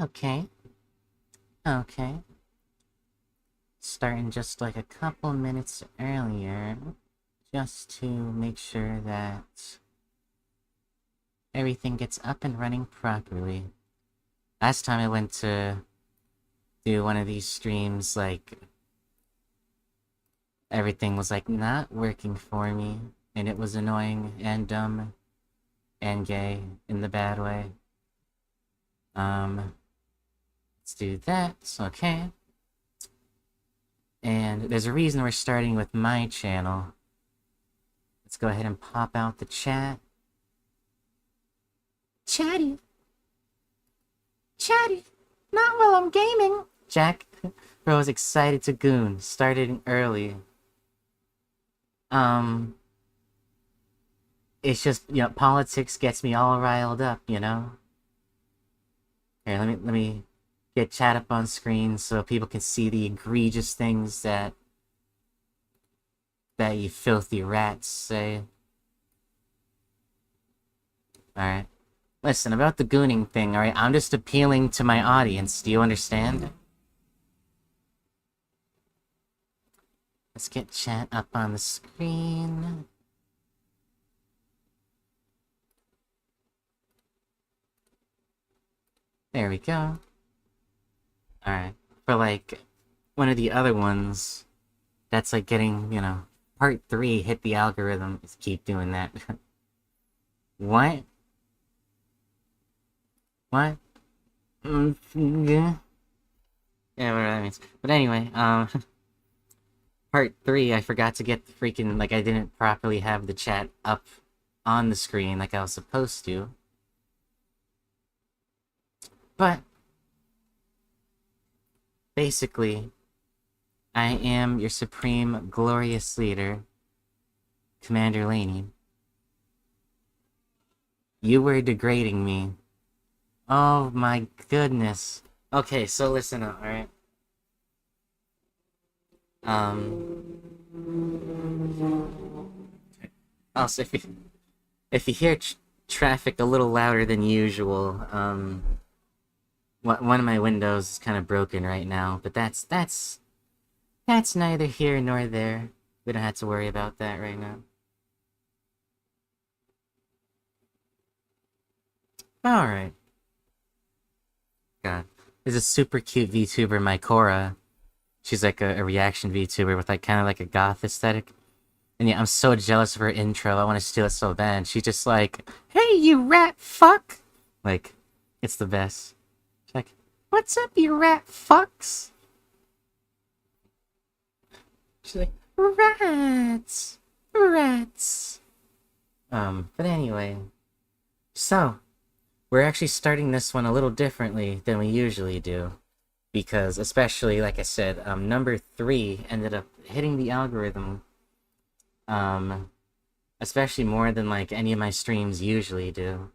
Okay. Okay. Starting just like a couple minutes earlier, just to make sure that everything gets up and running properly. Last time I went to do one of these streams, like, everything was like not working for me, and it was annoying and dumb and gay in the bad way. Let's do that. Okay. And there's a reason we're starting with my channel. Let's go ahead and pop out the chat. Chatty. Chatty. Not while I'm gaming. Jack Bro is excited to goon. Started early. It's just, politics gets me all riled up, Here, let me get chat up on screen so people can see the egregious things that you filthy rats say. Alright. Listen, about the gooning thing, alright? I'm just appealing to my audience. Do you understand? Let's get chat up on the screen. There we go. Alright. For, like, one of the other ones, that's like getting, part 3, hit the algorithm. Just keep doing that. What? What? Yeah. Yeah, whatever that means. But anyway, part 3, I forgot to get the freaking, like, I didn't properly have the chat up on the screen like I was supposed to. But, basically, I am your supreme glorious leader, Commander Laney. You were degrading me. Oh my goodness. Okay, so listen up, alright? Also, if you hear traffic a little louder than usual, one of my windows is kind of broken right now, but that's neither here nor there. We don't have to worry about that right now. Alright. God. There's a super cute VTuber, Mycora. She's like a reaction VTuber with like kind of like a goth aesthetic. And yeah, I'm so jealous of her intro. I want to steal it so bad. She's just like, "Hey, you rat fuck!" Like, it's the best. She's like, "What's up, you rat fucks?" She's like, "Rats! Rats!" But anyway. So, we're actually starting this one a little differently than we usually do. Because, especially, like I said, number 3 ended up hitting the algorithm. Especially more than, like, any of my streams usually do.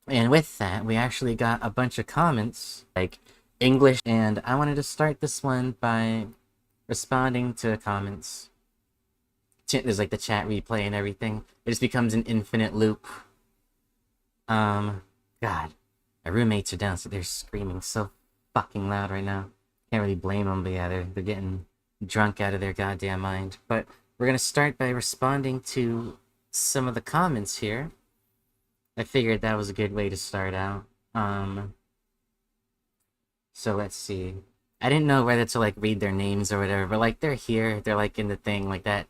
And with that, we actually got a bunch of comments, like, English, and I wanted to start this one by responding to comments. There's, like, the chat replay and everything. It just becomes an infinite loop. God. My roommates are downstairs. They're screaming so fucking loud right now. Can't really blame them, but yeah, they're getting drunk out of their goddamn mind. But we're gonna start by responding to some of the comments here. I figured that was a good way to start out. So let's see. I didn't know whether to like read their names or whatever, but like they're here, they're like in the thing, like that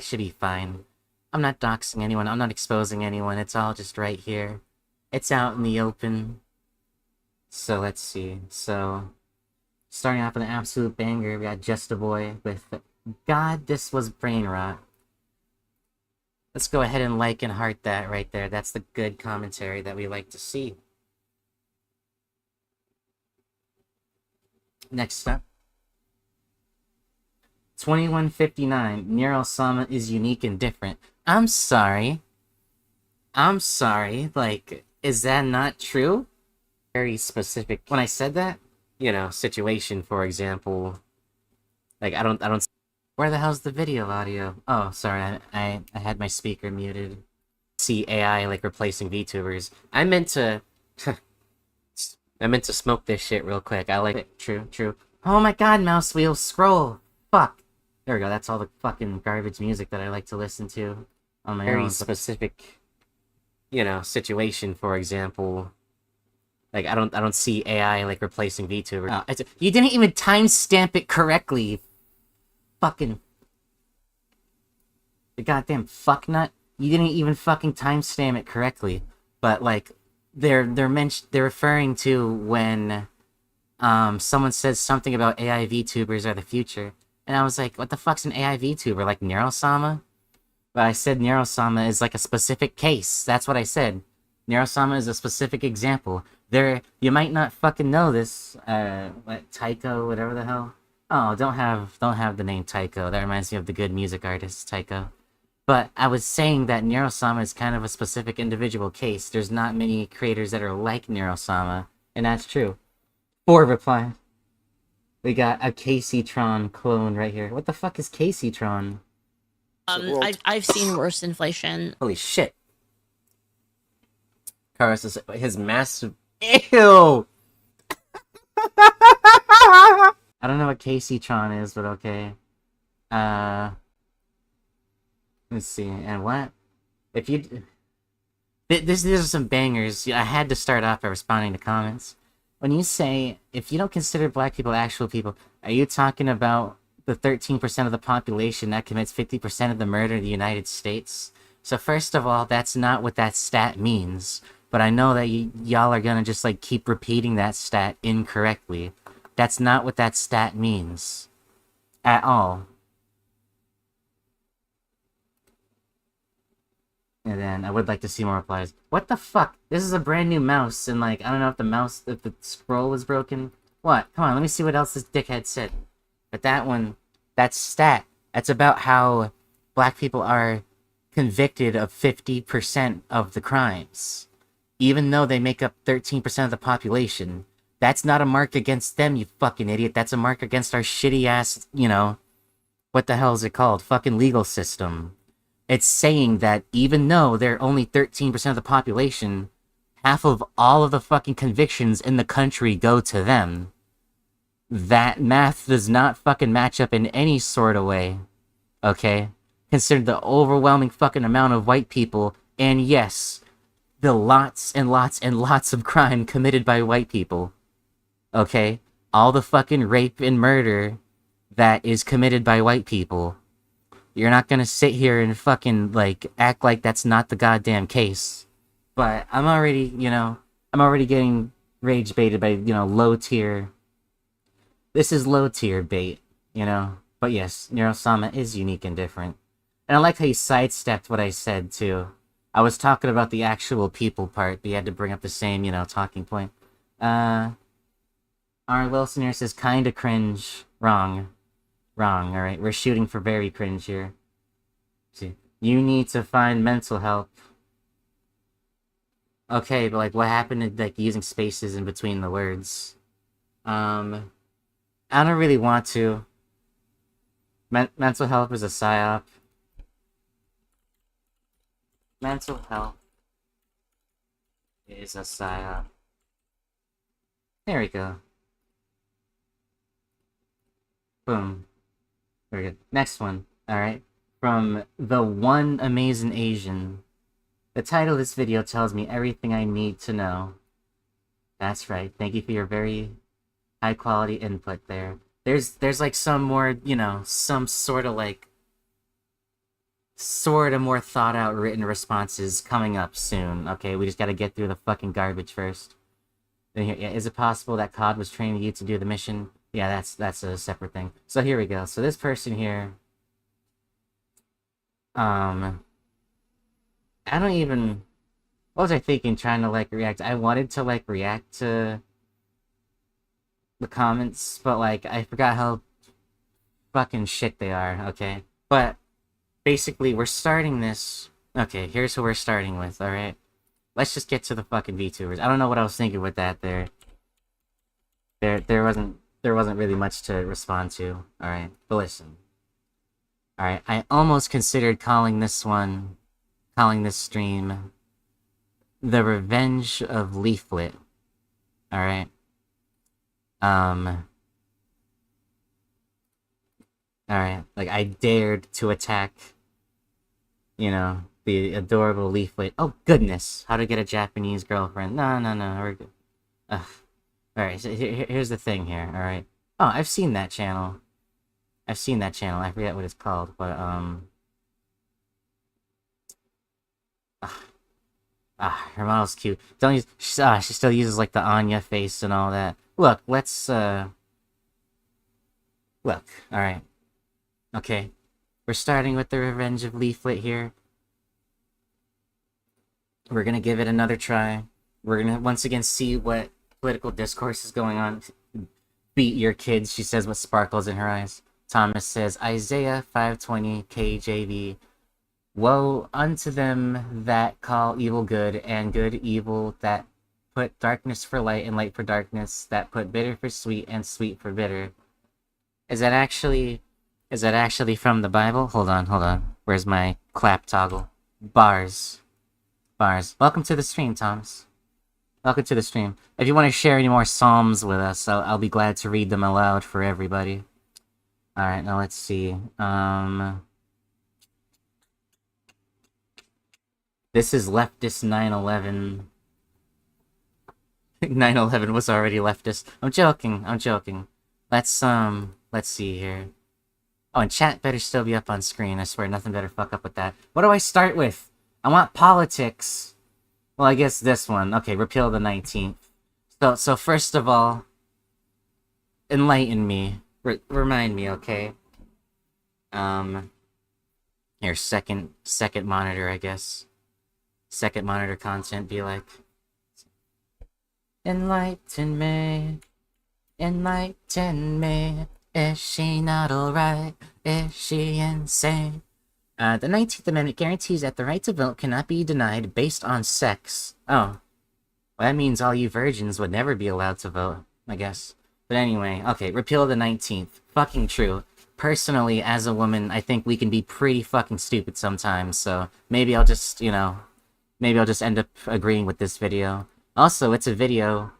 should be fine. I'm not doxing anyone, I'm not exposing anyone, it's all just right here. It's out in the open. So let's see. So starting off with an absolute banger, we got Just a Boy with "God, this was brain rot." Let's go ahead and like and heart that right there. That's the good commentary that we like to see. Next up. 2159. Nero Sama is unique and different. I'm sorry. I'm sorry. Like, is that not true? Very specific. When I said that, situation, for example, like, I don't, where the hell's the video audio? Oh, sorry, I had my speaker muted. See AI, like, replacing VTubers. I meant to I meant to smoke this shit real quick. I like it. True, true. Oh my god, mouse wheel, scroll! Fuck! There we go, that's all the fucking garbage music that I like to listen to on my own. Very specific, you know, situation, for example. Like, I don't see AI, like, replacing VTubers. Oh, you didn't even timestamp it correctly, fucking... The goddamn fucknut. You didn't even fucking timestamp it correctly. But, like, they're referring to when someone says something about AI VTubers are the future, and I was like, what the fuck's an AI VTuber, like Neurosama? But I said Neurosama is like a specific case. That's what I said. Neurosama is a specific example. You might not fucking know this. What, Taiko, whatever the hell. Oh, don't have the name Taiko. That reminds me of the good music artist Taiko. But I was saying that Neurosama is kind of a specific individual case. There's not many creators that are like Neurosama, and that's true. 4 reply. We got a Casey-tron clone right here. What the fuck is Casey-tron? I've seen worse inflation. Holy shit. Carlos, his massive... Ew! I don't know what Casey-tron is, but okay. Let's see, and what? If you... These are some bangers. I had to start off by responding to comments. When you say, if you don't consider black people actual people, are you talking about the 13% of the population that commits 50% of the murder in the United States? So first of all, that's not what that stat means. But I know that y'all are gonna just, like, keep repeating that stat incorrectly. That's not what that stat means. At all. And then I would like to see more replies. What the fuck? This is a brand new mouse, and, like, I don't know if the scroll was broken. What? Come on, let me see what else this dickhead said. But that one, that stat, that's about how black people are convicted of 50% of the crimes. Even though they make up 13% of the population. That's not a mark against them, you fucking idiot. That's a mark against our shitty ass, you know, what the hell is it called? Fucking legal system. It's saying that even though they're only 13% of the population, half of all of the fucking convictions in the country go to them. That math does not fucking match up in any sort of way. Okay? Consider the overwhelming fucking amount of white people, and yes, the lots and lots and lots of crime committed by white people. Okay? All the fucking rape and murder that is committed by white people. You're not gonna sit here and fucking, like, act like that's not the goddamn case. But I'm already, you know, getting rage baited by, you know, low tier. This is low tier bait, you know? But yes, Neurosama is unique and different. And I like how you sidestepped what I said, too. I was talking about the actual people part, but you had to bring up the same, you know, talking point. R. Wilson here says, kinda cringe. Wrong. Wrong, alright? We're shooting for very cringe here. See, you need to find mental help. Okay, but, like, what happened to, like, using spaces in between the words? I don't really want to. Mental health is a psyop. Mental health is a psyop. There we go. Boom. Very good. Next one. Alright. From The One Amazing Asian. The title of this video tells me everything I need to know. That's right. Thank you for your very high quality input there. There's like some more, you know, some sort of more thought out written responses coming up soon. Okay, we just gotta get through the fucking garbage first. Then here, yeah, is it possible that COD was training you to do the mission? Yeah, that's a separate thing. So here we go. So this person here, I don't even... What was I thinking trying to, like, react? I wanted to, like, react to the comments, but, like, I forgot how fucking shit they are, okay? But, basically, we're starting this... Okay, here's who we're starting with, alright? Let's just get to the fucking VTubers. I don't know what I was thinking with that there. There wasn't really much to respond to, alright? But listen. Alright, I almost considered calling this stream The Revenge of Leaflet. Alright. Alright. Like, I dared to attack, you know, the adorable Leaflet. Oh, goodness. How to get a Japanese girlfriend. No, we're good. Ugh. Alright, so here's the thing here, alright? Oh, I've seen that channel. I forget what it's called, but, her model's cute. Don't use. She still uses like the Anya face and all that. Look, let's look. All right. Okay, we're starting with the Revenge of Leaflet here. We're gonna give it another try. We're gonna once again see what political discourse is going on. Beat your kids, she says with sparkles in her eyes. Thomas says Isaiah 5:20 KJV. Woe unto them that call evil good, and good evil, that put darkness for light and light for darkness, that put bitter for sweet and sweet for bitter. Is that actually from the Bible? Hold on. Where's my clap toggle? Bars. Welcome to the stream, Thomas. Welcome to the stream. If you want to share any more psalms with us, I'll be glad to read them aloud for everybody. Alright, now let's see. This is leftist 9/11. 9/11 was already leftist. I'm joking. Let's see here. Oh, and chat better still be up on screen. I swear, nothing better fuck up with that. What do I start with? I want politics. Well, I guess this one. Okay, repeal the 19th. So first of all, enlighten me. Remind me, okay? Here, second monitor, I guess. Second monitor content be like, enlighten me, is she not alright, is she insane? The 19th Amendment guarantees that the right to vote cannot be denied based on sex. Oh, well, that means all you virgins would never be allowed to vote, I guess. But anyway, okay, repeal the 19th. Fucking true. Personally, as a woman, I think we can be pretty fucking stupid sometimes, so maybe I'll just, maybe I'll just end up agreeing with this video. Also, it's a video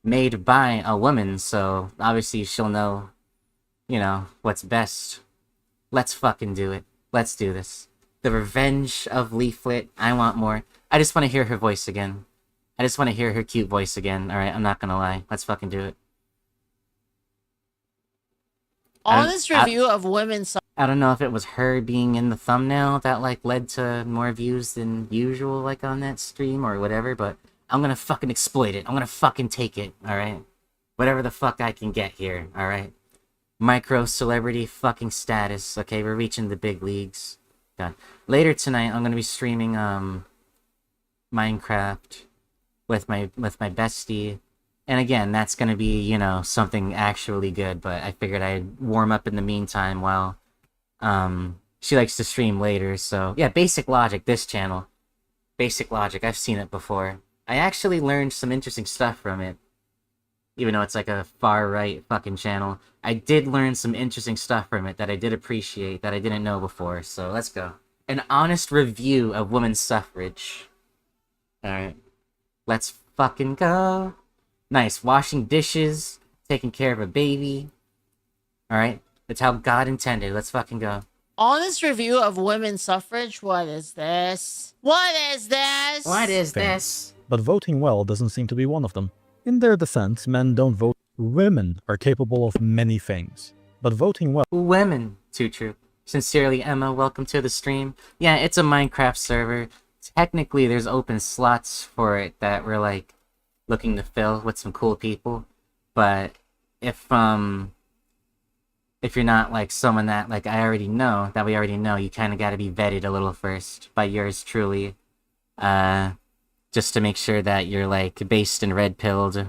made by a woman, so obviously she'll know, what's best. Let's fucking do it. Let's do this. The Revenge of Leaflet. I want more. I just want to hear her voice again. I just want to hear her cute voice again. Alright, I'm not gonna lie. Let's fucking do it. Honest review of women's. I don't know if it was her being in the thumbnail that, led to more views than usual, on that stream or whatever, but I'm gonna fucking exploit it. I'm gonna fucking take it, alright? Whatever the fuck I can get here, alright? Micro celebrity fucking status. Okay, we're reaching the big leagues. God. Later tonight, I'm gonna be streaming, Minecraft with my bestie. And again, that's gonna be, something actually good, but I figured I'd warm up in the meantime while, she likes to stream later, so... Yeah, Basic Logic, this channel. Basic Logic, I've seen it before. I actually learned some interesting stuff from it. Even though it's like a far-right fucking channel. I did learn some interesting stuff from it that I did appreciate, that I didn't know before, so let's go. An honest review of women's suffrage. Alright. Let's fucking go. Nice. Washing dishes, taking care of a baby. Alright. That's how God intended. Let's fucking go. Honest review of women's suffrage? What is this? What is this? But voting well doesn't seem to be one of them. In their defense, men don't vote. Women are capable of many things. But voting well... Women. Too true. Sincerely, Emma, welcome to the stream. Yeah, it's a Minecraft server. Technically, there's open slots for it that we're, looking to fill with some cool people. But if you're not, someone that, we already know, you kind of got to be vetted a little first by yours truly. Just to make sure that you're, based and red-pilled,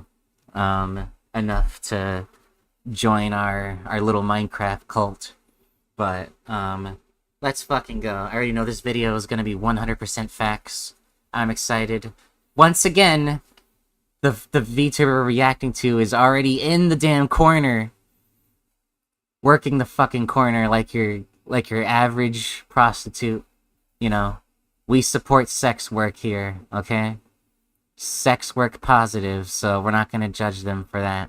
enough to join our little Minecraft cult. But, let's fucking go. I already know this video is gonna be 100% facts. I'm excited. Once again, the VTuber we're reacting to is already in the damn corner. Working the fucking corner like your average prostitute. We support sex work here, okay? sex work positive, so we're not gonna judge them for that.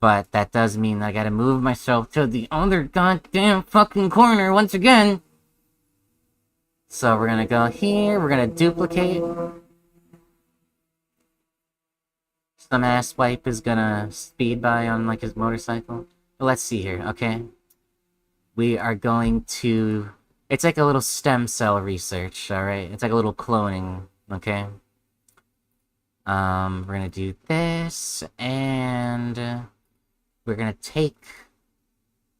But that does mean I gotta move myself to the other goddamn fucking corner once again. So we're gonna go here, we're gonna duplicate. Some asswipe is gonna speed by on like his motorcycle. But let's see here, okay? We are going to... It's like a little stem cell research, alright? It's like a little cloning, okay? We're gonna do this, and... we're gonna take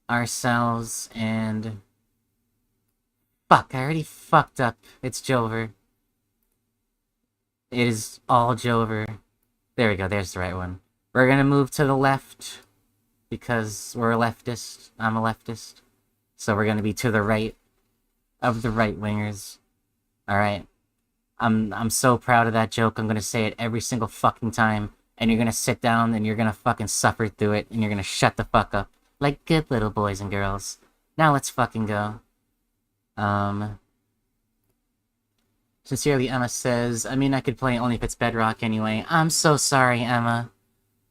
ourselves and... Fuck, I already fucked up. It's Jover. It is all Jover. There we go, there's the right one. We're gonna move to the left, because we're a leftist. I'm a leftist. So we're gonna be to the right of the right-wingers. Alright? I'm so proud of that joke, I'm gonna say it every single fucking time. And you're gonna sit down and you're gonna fucking suffer through it, and you're gonna shut the fuck up. Like good little boys and girls. Now let's fucking go. Sincerely, Emma says, I mean, I could play only if it's Bedrock anyway. I'm so sorry, Emma.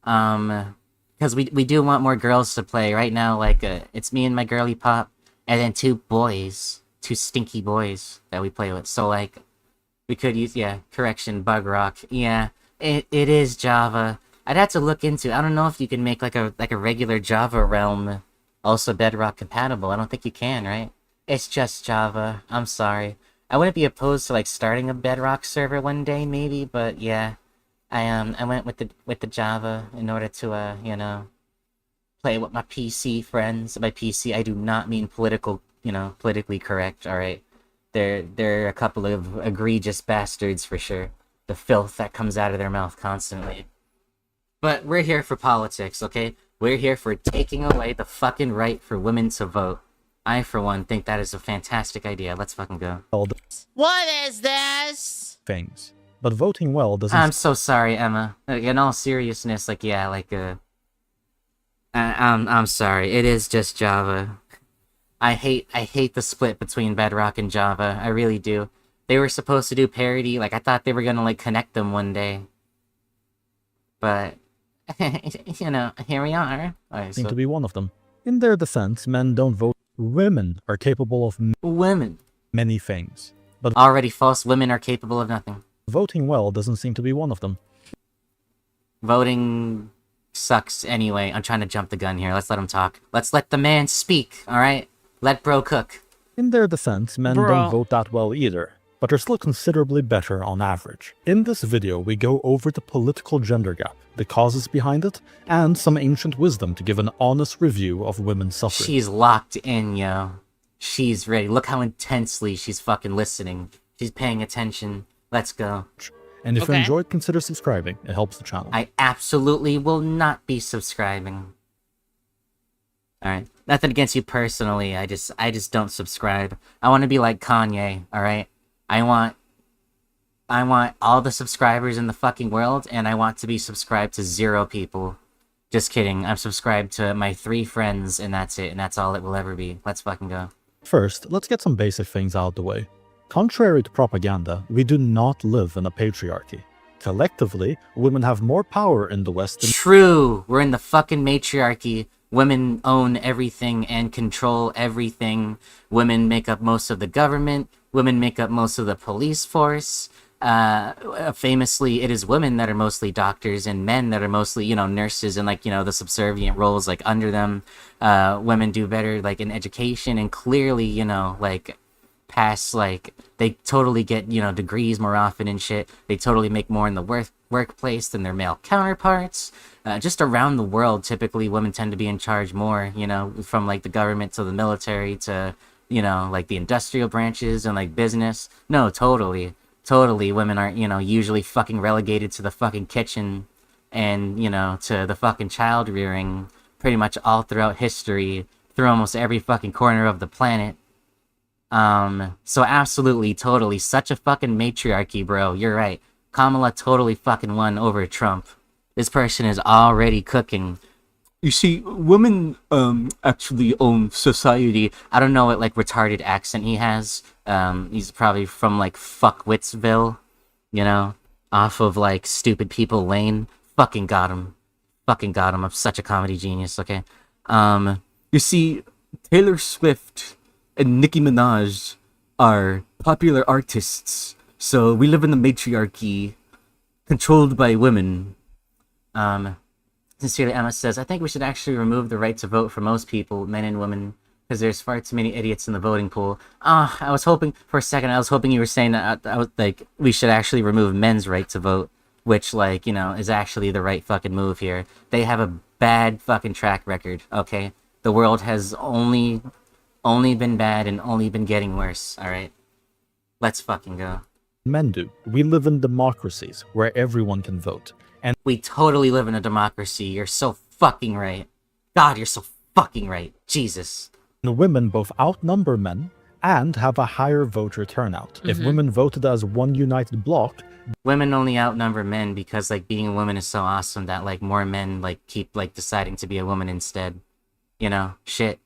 Because we do want more girls to play. Right now, like, it's me and my girly pop, and then 2 boys. 2 stinky boys that we play with. So, like, we could use, yeah, correction, Bug Rock. Yeah, it is Java. I'd have to look into, I don't know if you can make, like a regular Java realm also Bedrock compatible. I don't think you can, right? It's just Java. I'm sorry. I wouldn't be opposed to like starting a Bedrock server one day, maybe, but yeah, I went with the Java in order to you know, play with my PC friends. By PC, I do not mean political, you know, politically correct. All right, they're a couple of egregious bastards for sure. The filth that comes out of their mouth constantly. But we're here for politics, okay? We're here for taking away the fucking right for women to vote. I, for one, think that is a fantastic idea. Let's fucking go. What is this? Things. But voting well doesn't... I'm so sorry, Emma. Like, in all seriousness, like, yeah, like, I'm sorry. It is just Java. I hate the split between Bedrock and Java. I really do. They were supposed to do parity. Like, I thought they were gonna, like, connect them one day. But, you know, here we are. Right, seem to be one of them. In their defense, men don't vote. Women are capable of many things. But already false, women are capable of nothing. Voting well doesn't seem to be one of them. Voting sucks anyway. I'm trying to jump the gun here. Let's let him talk. Let's let the man speak, alright? Let bro cook. In their defense, men don't vote that well either, but are still considerably better on average. In this video, we go over the political gender gap, the causes behind it, and some ancient wisdom to give an honest review of women's suffrage. She's locked in, yo. She's ready. Look how intensely she's fucking listening. She's paying attention. Let's go. And if you enjoyed, consider subscribing. It helps the channel. I absolutely will not be subscribing. Alright. Nothing against you personally. I just don't subscribe. I want to be like Kanye, alright? I want all the subscribers in the fucking world, and I want to be subscribed to 0 people. Just kidding. I'm subscribed to my 3 friends, and that's it, and that's all it will ever be. Let's fucking go. First, let's get some basic things out of the way. Contrary to propaganda, we do not live in a patriarchy. Collectively, women have more power in the West than— True! We're in the fucking matriarchy. Women own everything and control everything. Women make up most of the government. Women make up most of the police force. Famously, it is women that are mostly doctors and men that are mostly, you know, nurses and, like, you know, the subservient roles, like, under them. Women do better, like, in education and clearly, you know, like, pass, like, they totally get, you know, degrees more often and shit. They totally make more in the workplace than their male counterparts. Just around the world, typically, women tend to be in charge more, you know, from, like, the government to the military to, you know, like, the industrial branches and, like, business. No, totally. Totally, women aren't, you know, usually fucking relegated to the fucking kitchen and, you know, to the fucking child rearing pretty much all throughout history, through almost every fucking corner of the planet. So absolutely, totally, such a fucking matriarchy, bro. You're right. Kamala totally fucking won over Trump. This person is already cooking. You see, women, actually own society. I don't know what, like, retarded accent he has. He's probably from, like, Fuckwitsville, you know? off of like Stupid People Lane. Fucking got him. Fucking got him. I'm such a comedy genius, okay? You see, Taylor Swift and Nicki Minaj are popular artists, so we live in the matriarchy controlled by women. Sincerely, Emma says, I think we should actually remove the right to vote for most people, men and women, because there's far too many idiots in the voting pool. I was hoping, for a second, you were saying that I was like, we should actually remove men's right to vote, which, like, you know, is actually the right fucking move here. They have a bad fucking track record, okay? The world has only been bad and only been getting worse, alright? Let's fucking go. Men do. We live in democracies where everyone can vote. And we totally live in a democracy. You're so fucking right. God, you're so fucking right. Jesus. Women both outnumber men and have a higher voter turnout. If women voted as one united bloc... Women only outnumber men because, like, being a woman is so awesome that, like, more men, like, keep, like, deciding to be a woman instead. You know? Shit.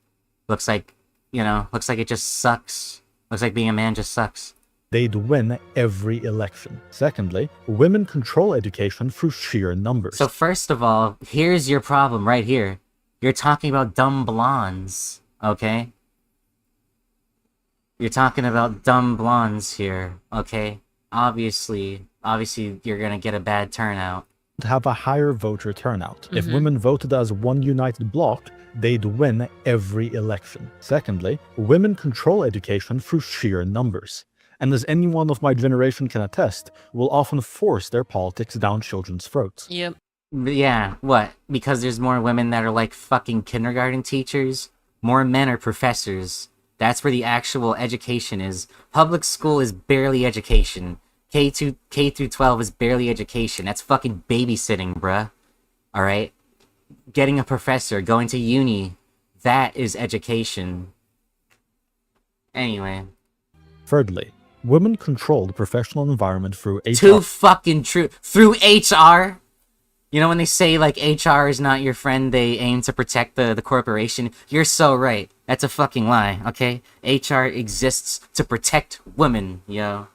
Looks like it just sucks. Looks like being a man just sucks. They'd win every election. Secondly, women control education through sheer numbers. So first of all, here's your problem right here. You're talking about dumb blondes, okay? You're talking about dumb blondes here, okay? Obviously you're gonna get a bad turnout. Have a higher voter turnout. If women voted as one united bloc, they'd win every election. Secondly, women control education through sheer numbers. And as anyone of my generation can attest, will often force their politics down children's throats. Yep. Yeah, what? Because there's more women that are like fucking kindergarten teachers? More men are professors. That's where the actual education is. Public school is barely education. K through 12 is barely education. That's fucking babysitting, bruh. Alright? Getting a professor, going to uni, that is education. Anyway. Thirdly, women control the professional environment through HR. Too fucking true. Through HR? You know when they say, like, HR is not your friend, they aim to protect the corporation? You're so right. That's a fucking lie, okay? HR exists to protect women, yo.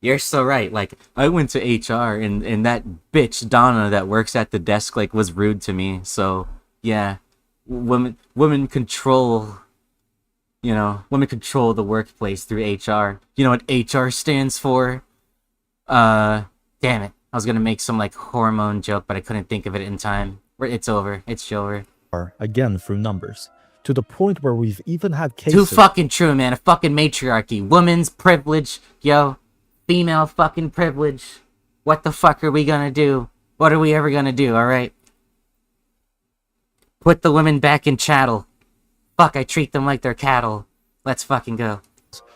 You're so right. Like, I went to HR and that bitch Donna that works at the desk, like, was rude to me. So, yeah. Women control... You know, women control the workplace through HR. You know what HR stands for? Damn it. I was gonna make some, like, hormone joke, but I couldn't think of it in time. It's over. It's over. Again, through numbers. To the point where we've even had cases... Too fucking true, man. A fucking matriarchy. Women's privilege. Yo. Female fucking privilege. What the fuck are we gonna do? What are we ever gonna do, alright? Put the women back in chattel. Fuck, I treat them like they're cattle. Let's fucking go.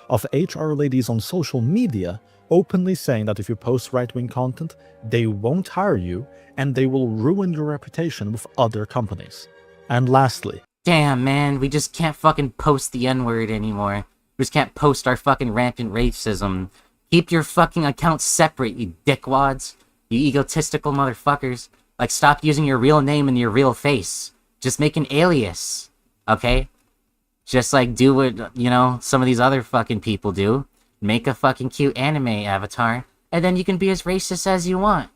Of HR ladies on social media openly saying that if you post right-wing content, they won't hire you and they will ruin your reputation with other companies. And lastly... Damn, man, we just can't fucking post the N-word anymore. We just can't post our fucking rampant racism. Keep your fucking accounts separate, you dickwads. You egotistical motherfuckers. Like, stop using your real name and your real face. Just make an alias. Okay? Just, like, do what, you know, some of these other fucking people do. Make a fucking cute anime avatar, and then you can be as racist as you want.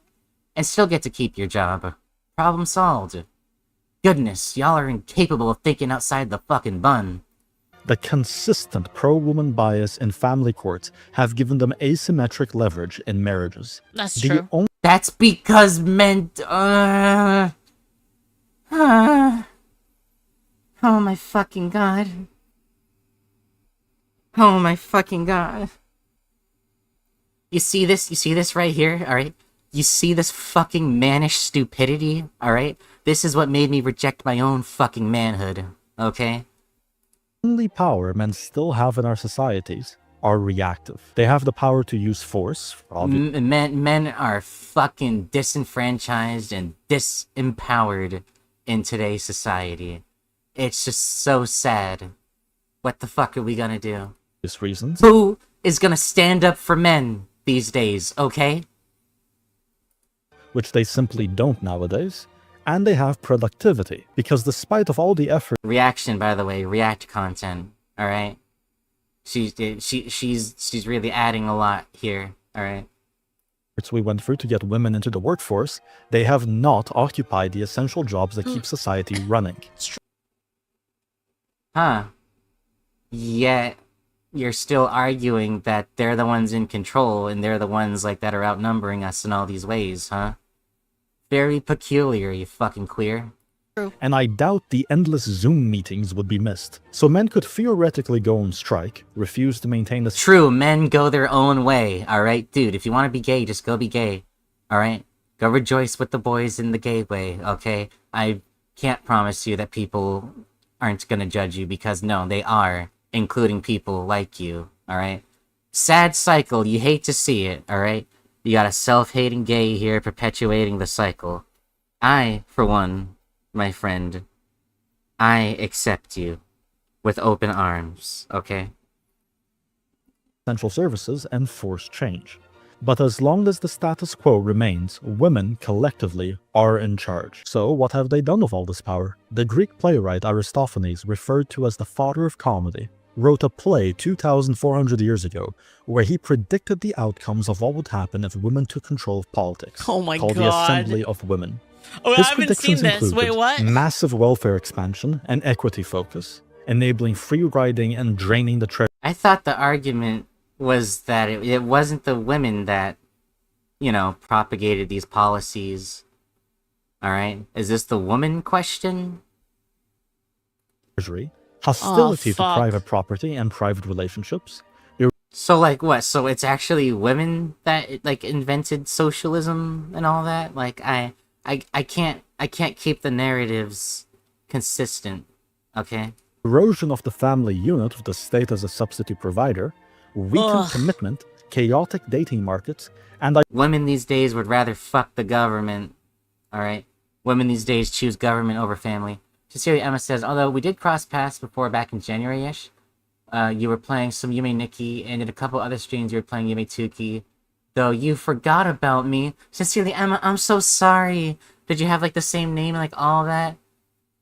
And still get to keep your job. Problem solved. Goodness, y'all are incapable of thinking outside the fucking bun. The consistent pro-woman bias in family courts have given them asymmetric leverage in marriages. That's true. That's because men... Oh my fucking god. Oh my fucking god. You see this? You see this right here? Alright? You see this fucking mannish stupidity? Alright? This is what made me reject my own fucking manhood. Okay? The only power men still have in our societies are reactive. They have the power to use force. Men are fucking disenfranchised and disempowered in today's society. It's just so sad. What the fuck are we gonna do? Reasons. Who is gonna stand up for men these days, okay? Which they simply don't nowadays. And they have productivity, because despite of all the effort... Reaction, by the way, react content, alright? She's really adding a lot here, alright? we went through to get women into the workforce, they have not occupied the essential jobs that keep society running. Huh. Yet, you're still arguing that they're the ones in control and they're the ones, like, that are outnumbering us in all these ways, huh? Very peculiar, you fucking queer. And I doubt the endless Zoom meetings would be missed. So men could theoretically go on strike, refuse to maintain the... True, men go their own way, alright? Dude, if you want to be gay, just go be gay, alright? Go rejoice with the boys in the gay way, okay? I can't promise you that people aren't gonna judge you, because no, they are, including people like you, alright? Sad cycle, you hate to see it, alright? You got a self-hating gay here perpetuating the cycle. I, for one, my friend, I accept you with open arms, okay? Essential services and force change. But as long as the status quo remains, women collectively are in charge. So what have they done with all this power? The Greek playwright Aristophanes, referred to as the father of comedy, wrote a play 2,400 years ago where he predicted the outcomes of what would happen if women took control of politics, Oh my called God. the Assembly of Women. Oh, I His haven't seen predictions this. Wait, included what? massive welfare expansion and equity focus, enabling free riding and draining the treasury. I thought the argument was that it wasn't the women that, you know, propagated these policies. Alright? Is this the woman question? Hostility to fuck. private property and private relationships. So, like, what? So it's actually women that, like, invented socialism and all that? Like, I can't keep the narratives consistent, okay? Erosion of the family unit with the state as a substitute provider, weakened commitment, chaotic dating markets, and women these days would rather fuck the government, alright? Women these days choose government over family. Cecilia Emma says, although we did cross paths before back in January-ish, you were playing some Yume Nikki, and in a couple other streams you were playing Yume Tuki, though you forgot about me. Sincerely, Emma, I'm so sorry. Did you have, like, the same name and, like, all that?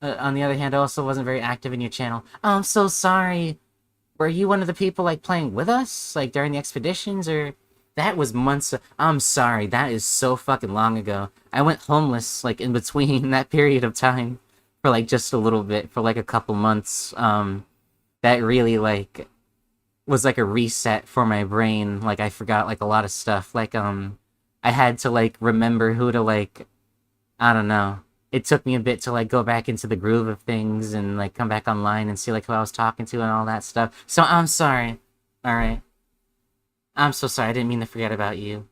On the other hand, I also wasn't very active in your channel. Oh, I'm so sorry. Were you one of the people, like, playing with us? Like, during the expeditions, or... That was months... I'm sorry, that is so fucking long ago. I went homeless, like, in between that period of time. For, like, just a little bit. For, like, a couple months. That really, like... was like a reset for my brain. Like, I forgot, like, a lot of stuff. Like, I had to, like, remember who to, like, I don't know. It took me a bit to, like, go back into the groove of things and, like, come back online and see, like, who I was talking to and all that stuff. So, I'm sorry. Alright? I'm so sorry. I didn't mean to forget about you.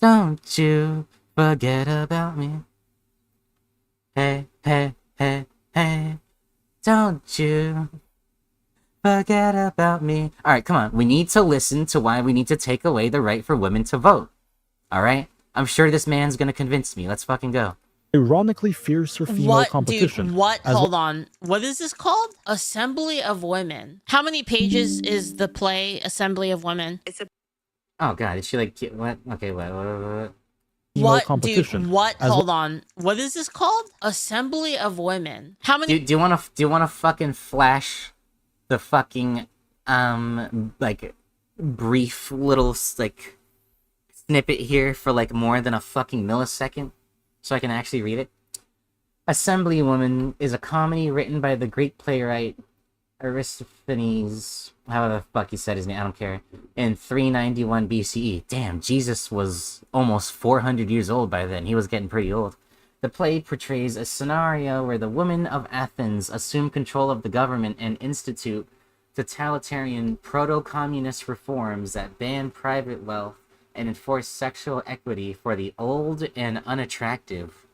Don't you forget about me. Hey, hey, hey, hey. Don't you forget about me. Alright, come on. We need to listen to why we need to take away the right for women to vote. Alright? I'm sure this man's gonna convince me. Let's fucking go. ironically fiercer female competition. Dude, what? Hold on. What is this called? Assembly of Women. How many pages is the play Assembly of Women? Oh god, is she like... What? Okay, what? What, dude? What? Hold on. What is this called? Assembly of Women. How many... Do you wanna fucking flash the fucking, like, brief little, like, snippet here for, like, more than a fucking millisecond? So I can actually read it? Assembly Woman is a comedy written by the Greek playwright Aristophanes, however the fuck he said his name, I don't care, in 391 BCE. Damn, Jesus was almost 400 years old by then. He was getting pretty old. The play portrays a scenario where the women of Athens assume control of the government and institute totalitarian proto-communist reforms that ban private wealth and enforce sexual equity for the old and unattractive.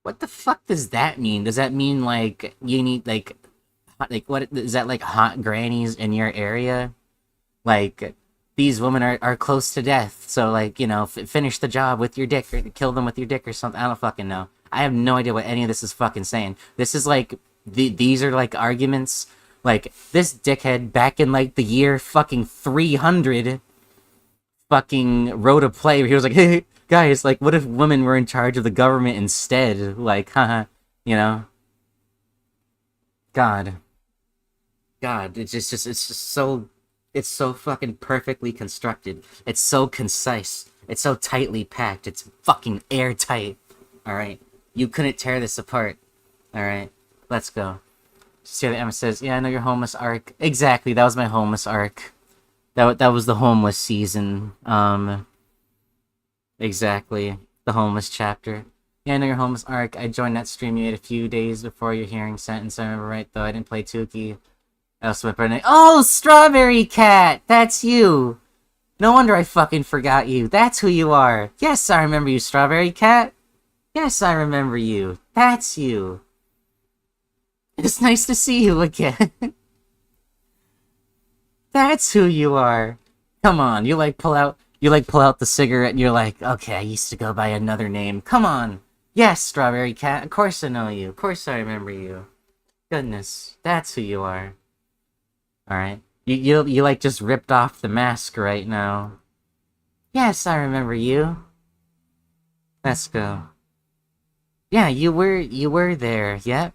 What the fuck does that mean? Does that mean, like, you need, like what is that, like, hot grannies in your area? Like, these women are close to death, so, like, you know, finish the job with your dick, or kill them with your dick or something. I don't fucking know. I have no idea what any of this is fucking saying. This is, like, these are, like, arguments. Like, this dickhead back in, like, the year fucking 300 fucking wrote a play where he was like, hey, guys, like, what if women were in charge of the government instead? Like, haha, you know? God, it's just so fucking perfectly constructed. It's so concise. It's so tightly packed. It's fucking airtight. Alright? You couldn't tear this apart. Alright? Let's go. See what Emma says? Yeah, I know your homeless arc. Exactly, that was my homeless arc. That was the homeless season. Exactly. The homeless chapter. Yeah, I know your homeless arc. I joined that stream you made a few days before your hearing sentence. I remember right, though. I didn't play Tukey. I also went by oh, Strawberry Cat! That's you! No wonder I fucking forgot you. That's who you are. Yes, I remember you, Strawberry Cat. Yes, I remember you. That's you. It's nice to see you again. That's who you are. Come on, you pull out the cigarette and you're like, okay, I used to go by another name. Come on. Yes, Strawberry Cat. Of course I know you. Of course I remember you. Goodness, that's who you are. Alright. You just ripped off the mask right now. Yes, I remember you. Let's go. Yeah, you were there, yep.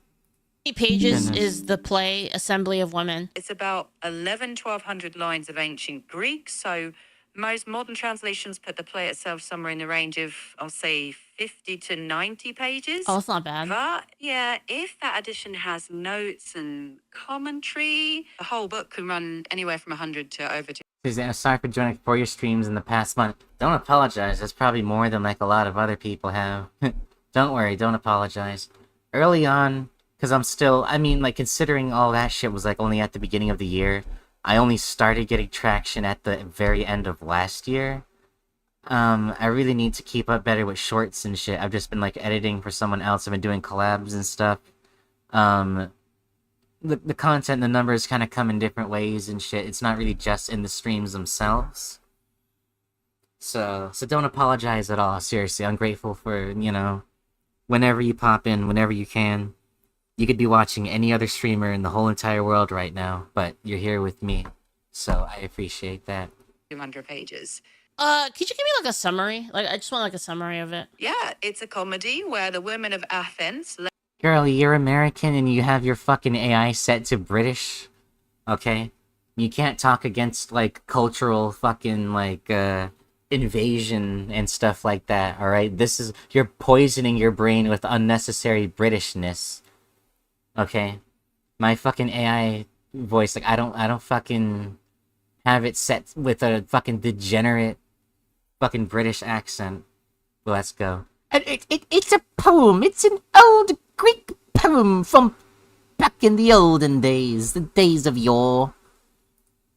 How many pages is the play Assembly of Women? It's about 1,100 lines of ancient Greek, so most modern translations put the play itself somewhere in the range of, I'll say, 50 to 90 pages. Oh, it's not bad. But, yeah, if that edition has notes and commentary, the whole book can run anywhere from 100 to over 2. Suzanne, sorry for joining 4 your streams in the past month. Don't apologize, that's probably more than a lot of other people have. Don't worry, don't apologize. Early on, because I'm still, considering all that shit was only at the beginning of the year, I only started getting traction at the very end of last year. I really need to keep up better with shorts and shit. I've just been editing for someone else. I've been doing collabs and stuff. The content, the numbers kind of come in different ways and shit. It's not really just in the streams themselves. So don't apologize at all. Seriously, I'm grateful for, whenever you pop in, whenever you can. You could be watching any other streamer in the whole entire world right now, but you're here with me. So I appreciate that. 200 pages. Could you give me a summary? I just want a summary of it. Yeah, it's a comedy where the women of Athens... Girl, you're American and you have your fucking AI set to British, okay? You can't talk against, cultural fucking, invasion and stuff like that, alright? You're poisoning your brain with unnecessary Britishness, okay? My fucking AI voice, I don't fucking have it set with a fucking degenerate fucking British accent. Let's go. It's a poem. It's an old Greek poem from back in the olden days, the days of yore.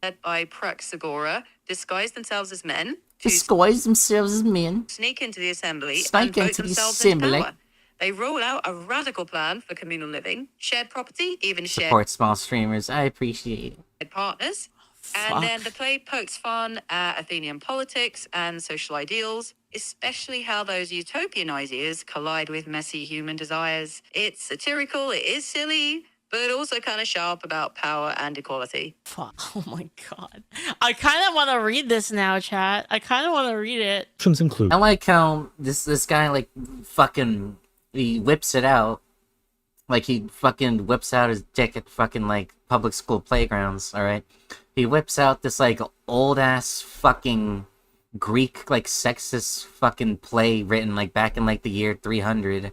Led by Praxagora, disguise themselves as men. Disguise themselves as men. Sneak into the assembly Sneak and vote into the themselves into assembly. power. They roll out a radical plan for communal living, shared property, even Support small streamers. I appreciate it. partners. And then the play pokes fun at Athenian politics and social ideals, especially how those utopian ideas collide with messy human desires. It's satirical, it is silly, but also kind of sharp about power and equality. Fuck. Oh my god. I kind of want to read this now, chat. I kind of want to read it. Options include. I like how this guy, fucking, he whips it out. He fucking whips out his dick at fucking, public school playgrounds, alright? He whips out this, old-ass fucking Greek, sexist fucking play written, back in, the year 300.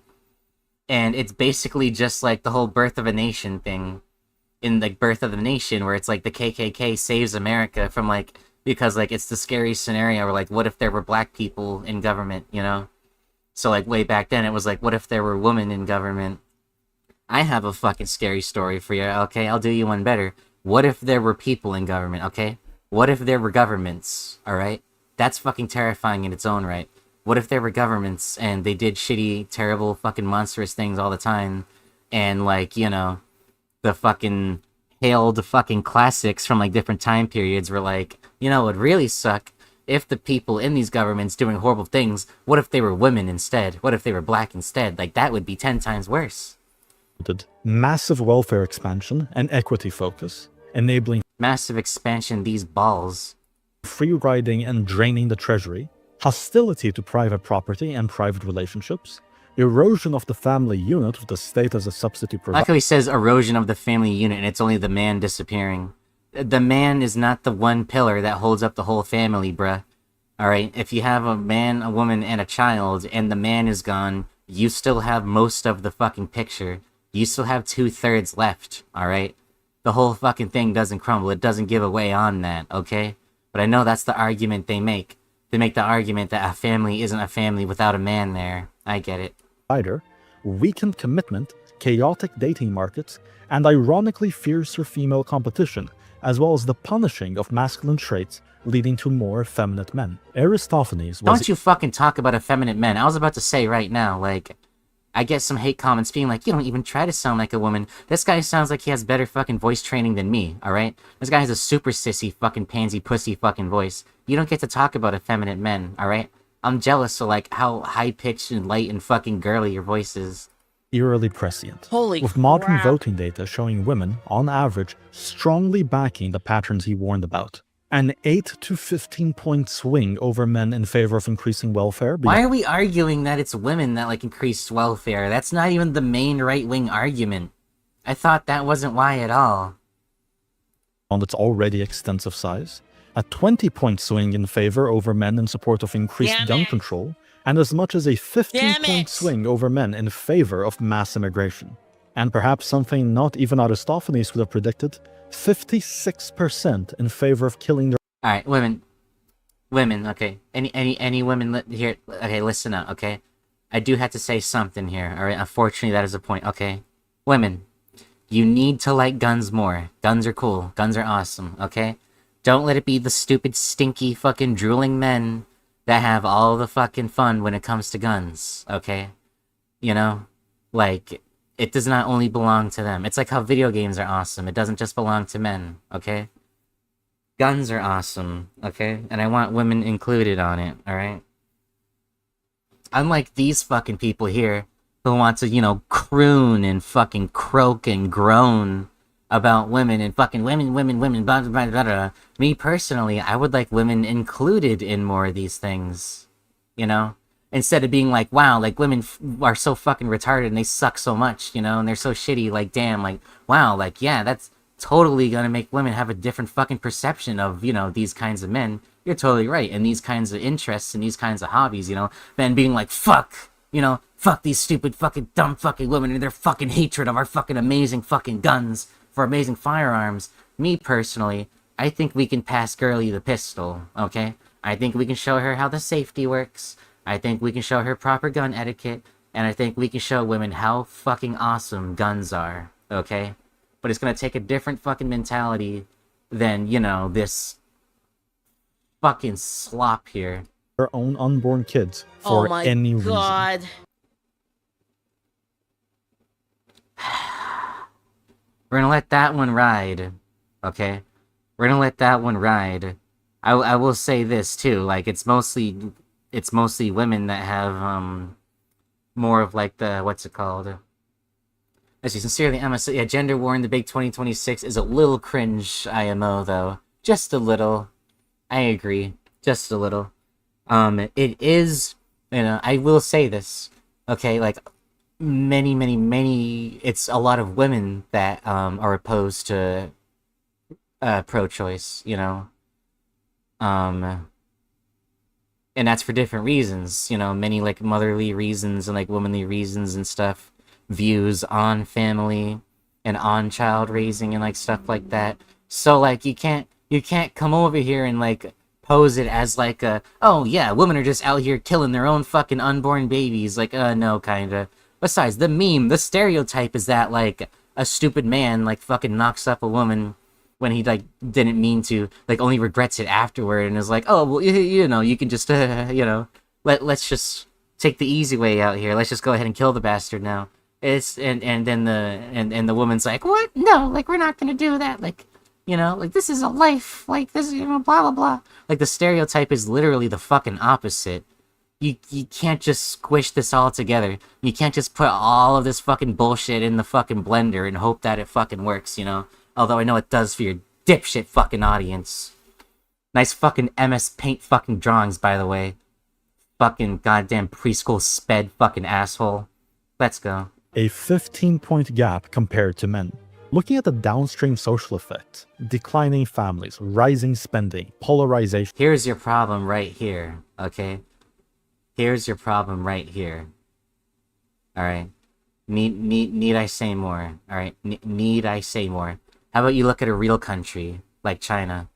And it's basically just, the whole Birth of a Nation thing. In, Birth of the Nation, where it's, the KKK saves America from, because, it's the scary scenario where, what if there were black people in government, you know? So, way back then, it was, what if there were women in government? I have a fucking scary story for you, okay? I'll do you one better. What if there were people in government, okay? What if there were governments, alright? That's fucking terrifying in its own right. What if there were governments and they did shitty, terrible, fucking monstrous things all the time? And, the fucking hailed fucking classics from, different time periods were it would really suck if the people in these governments doing horrible things, what if they were women instead? What if they were black instead? That would be 10 times worse. Massive welfare expansion and equity focus, enabling massive expansion these balls, free riding and draining the treasury, hostility to private property and private relationships, erosion of the family unit with the state as a substitute provider. Like how he says erosion of the family unit and it's only the man disappearing. The man is not the one pillar that holds up the whole family, bruh. Alright? If you have a man, a woman, and a child, and the man is gone, you still have most of the fucking picture. You still have 2/3 left, alright? The whole fucking thing doesn't crumble. It doesn't give away on that, okay? But I know that's the argument they make. They make the argument that a family isn't a family without a man there. I get it. Weakened commitment, chaotic dating markets, and ironically fiercer female competition, as well as the punishing of masculine traits leading to more effeminate men. Aristophanes was... Don't you fucking talk about effeminate men. I was about to say right now, like, I get some hate comments being like, you don't even try to sound like a woman. This guy sounds like he has better fucking voice training than me, alright? This guy has a super sissy fucking pansy pussy fucking voice. You don't get to talk about effeminate men, alright? I'm jealous of, like, how high-pitched and light and fucking girly your voice is. Eerily prescient. Holy with modern crap. voting data showing women, on average, strongly backing the patterns he warned about. An 8 to 15 point swing over men in favor of increasing welfare. Why are we arguing that it's women that, like, increase welfare? That's not even the main right-wing argument. I thought that wasn't why at all. On its already extensive size. A 20 point swing in favor over men in support of increased gun control, and as much as a 15 point swing over men in favor of mass immigration. And perhaps something not even Aristophanes would have predicted, 56% in favor of killing their... Alright, women. Women, okay. Any women here, okay, listen up, okay? I do have to say something here, alright? Unfortunately, that is a point, okay? Women, you need to like guns more. Guns are cool. Guns are awesome, okay? Don't let it be the stupid, stinky, fucking drooling men that have all the fucking fun when it comes to guns, okay? You know? Like, it does not only belong to them. It's like how video games are awesome. It doesn't just belong to men, okay? Guns are awesome, okay? And I want women included on it, alright? Unlike these fucking people here who want to, you know, croon and fucking croak and groan about women and fucking women, blah, blah, blah, blah. Me personally, I would like women included in more of these things, you know? Instead of being like, wow, like, women are so fucking retarded and they suck so much, you know? And they're so shitty, like, damn, like, wow, like, yeah, that's totally gonna make women have a different fucking perception of, you know, these kinds of men. You're totally right. And these kinds of interests and these kinds of hobbies, you know? Than being like, fuck, you know, fuck these stupid fucking dumb fucking women and their fucking hatred of our fucking amazing fucking guns for amazing firearms. Me personally, I think we can pass Girly the pistol, okay? I think we can show her how the safety works. I think we can show her proper gun etiquette. And I think we can show women how fucking awesome guns are, okay? But it's gonna take a different fucking mentality than, you know, this fucking slop here. Their own unborn kids for any reason. Oh my god. We're gonna let that one ride, okay? We're gonna let that one ride. I will say this too, like, it's mostly women that have more of like the, what's it called? Let's see, sincerely, Emma. So yeah, gender war in the big 2026 is a little cringe, IMO though, just a little. I agree, just a little. It is, you know, I will say this, okay, like, many, it's a lot of women that, are opposed to, pro-choice, you know, and that's for different reasons, you know, many, like, motherly reasons and, like, womanly reasons and stuff, views on family and on child raising and, like, stuff like that. So, like, you can't come over here and, like, pose it as like a, oh yeah, women are just out here killing their own fucking unborn babies. Like, no, kinda. Besides, the meme, the stereotype is that, like, a stupid man, like, fucking knocks up a woman when he, like, didn't mean to, like, only regrets it afterward and is like, oh, well, you know, you can just, you know, let's just take the easy way out here. Let's just go ahead and kill the bastard now. It's, and then the woman's like, what? No, like, we're not gonna do that. Like, you know, like, this is a life, like, this, you know, blah, blah, blah. Like, the stereotype is literally the fucking opposite. You can't just squish this all together. You can't just put all of this fucking bullshit in the fucking blender and hope that it fucking works, you know? Although I know it does for your dipshit fucking audience. Nice fucking MS Paint fucking drawings, by the way. Fucking goddamn preschool sped fucking asshole. Let's go. A 15-point gap compared to men. Looking at the downstream social effects, declining families, rising spending, polarization... Here's your problem right here, okay? Here's your problem right here. Alright? Need I say more? Alright? Need I say more? How about you look at a real country, like China?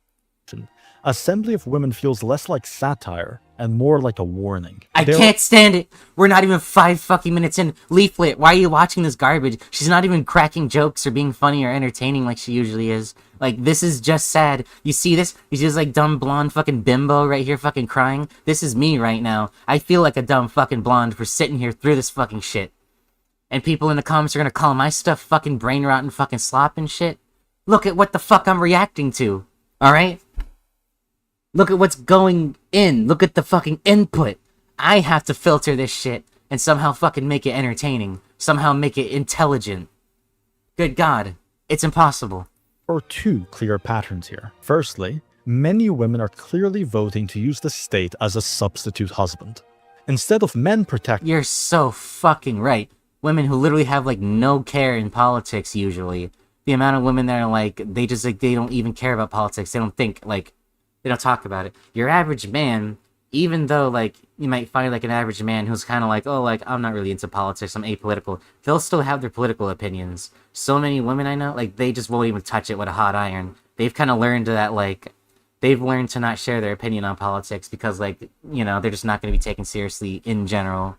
Assembly of Women feels less like satire and more like a warning. I can't stand it! We're not even 5 fucking minutes in. Leaflet, why are you watching this garbage? She's not even cracking jokes or being funny or entertaining like she usually is. Like, this is just sad. You see this? You see this, like, dumb blonde fucking bimbo right here fucking crying? This is me right now. I feel like a dumb fucking blonde for sitting here through this fucking shit. And people in the comments are gonna call my stuff fucking brain rot and fucking slop and shit. Look at what the fuck I'm reacting to. Alright? Look at what's going in. Look at the fucking input. I have to filter this shit and somehow fucking make it entertaining. Somehow make it intelligent. Good God. It's impossible. There are 2 clear patterns here. Firstly, many women are clearly voting to use the state as a substitute husband. Instead of men protecting... You're so fucking right. Women who literally have, like, no care in politics, usually. The amount of women that are, like, they just, like, they don't even care about politics. They don't think, like... They don't talk about it. Your average man, even though, like, you might find, like, an average man who's kind of like, oh, like, I'm not really into politics, I'm apolitical. They'll still have their political opinions. So many women I know, like, they just won't even touch it with a hot iron. They've kind of learned that, like, they've learned to not share their opinion on politics because, like, you know, they're just not going to be taken seriously in general.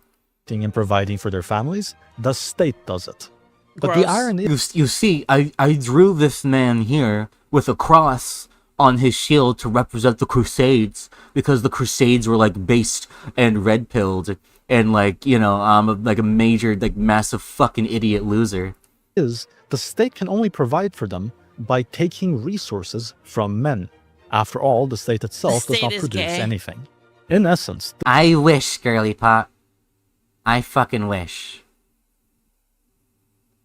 And providing for their families, the state does it. But Gross. the irony is... You see, I drew this man here with a cross on his shield to represent the Crusades, because the Crusades were, like, based and red-pilled, and, like, you know, like a major, like, massive fucking idiot loser. is the state can only provide for them by taking resources from men. After all, the state itself does not produce anything. In essence... I wish, girly pop. I fucking wish.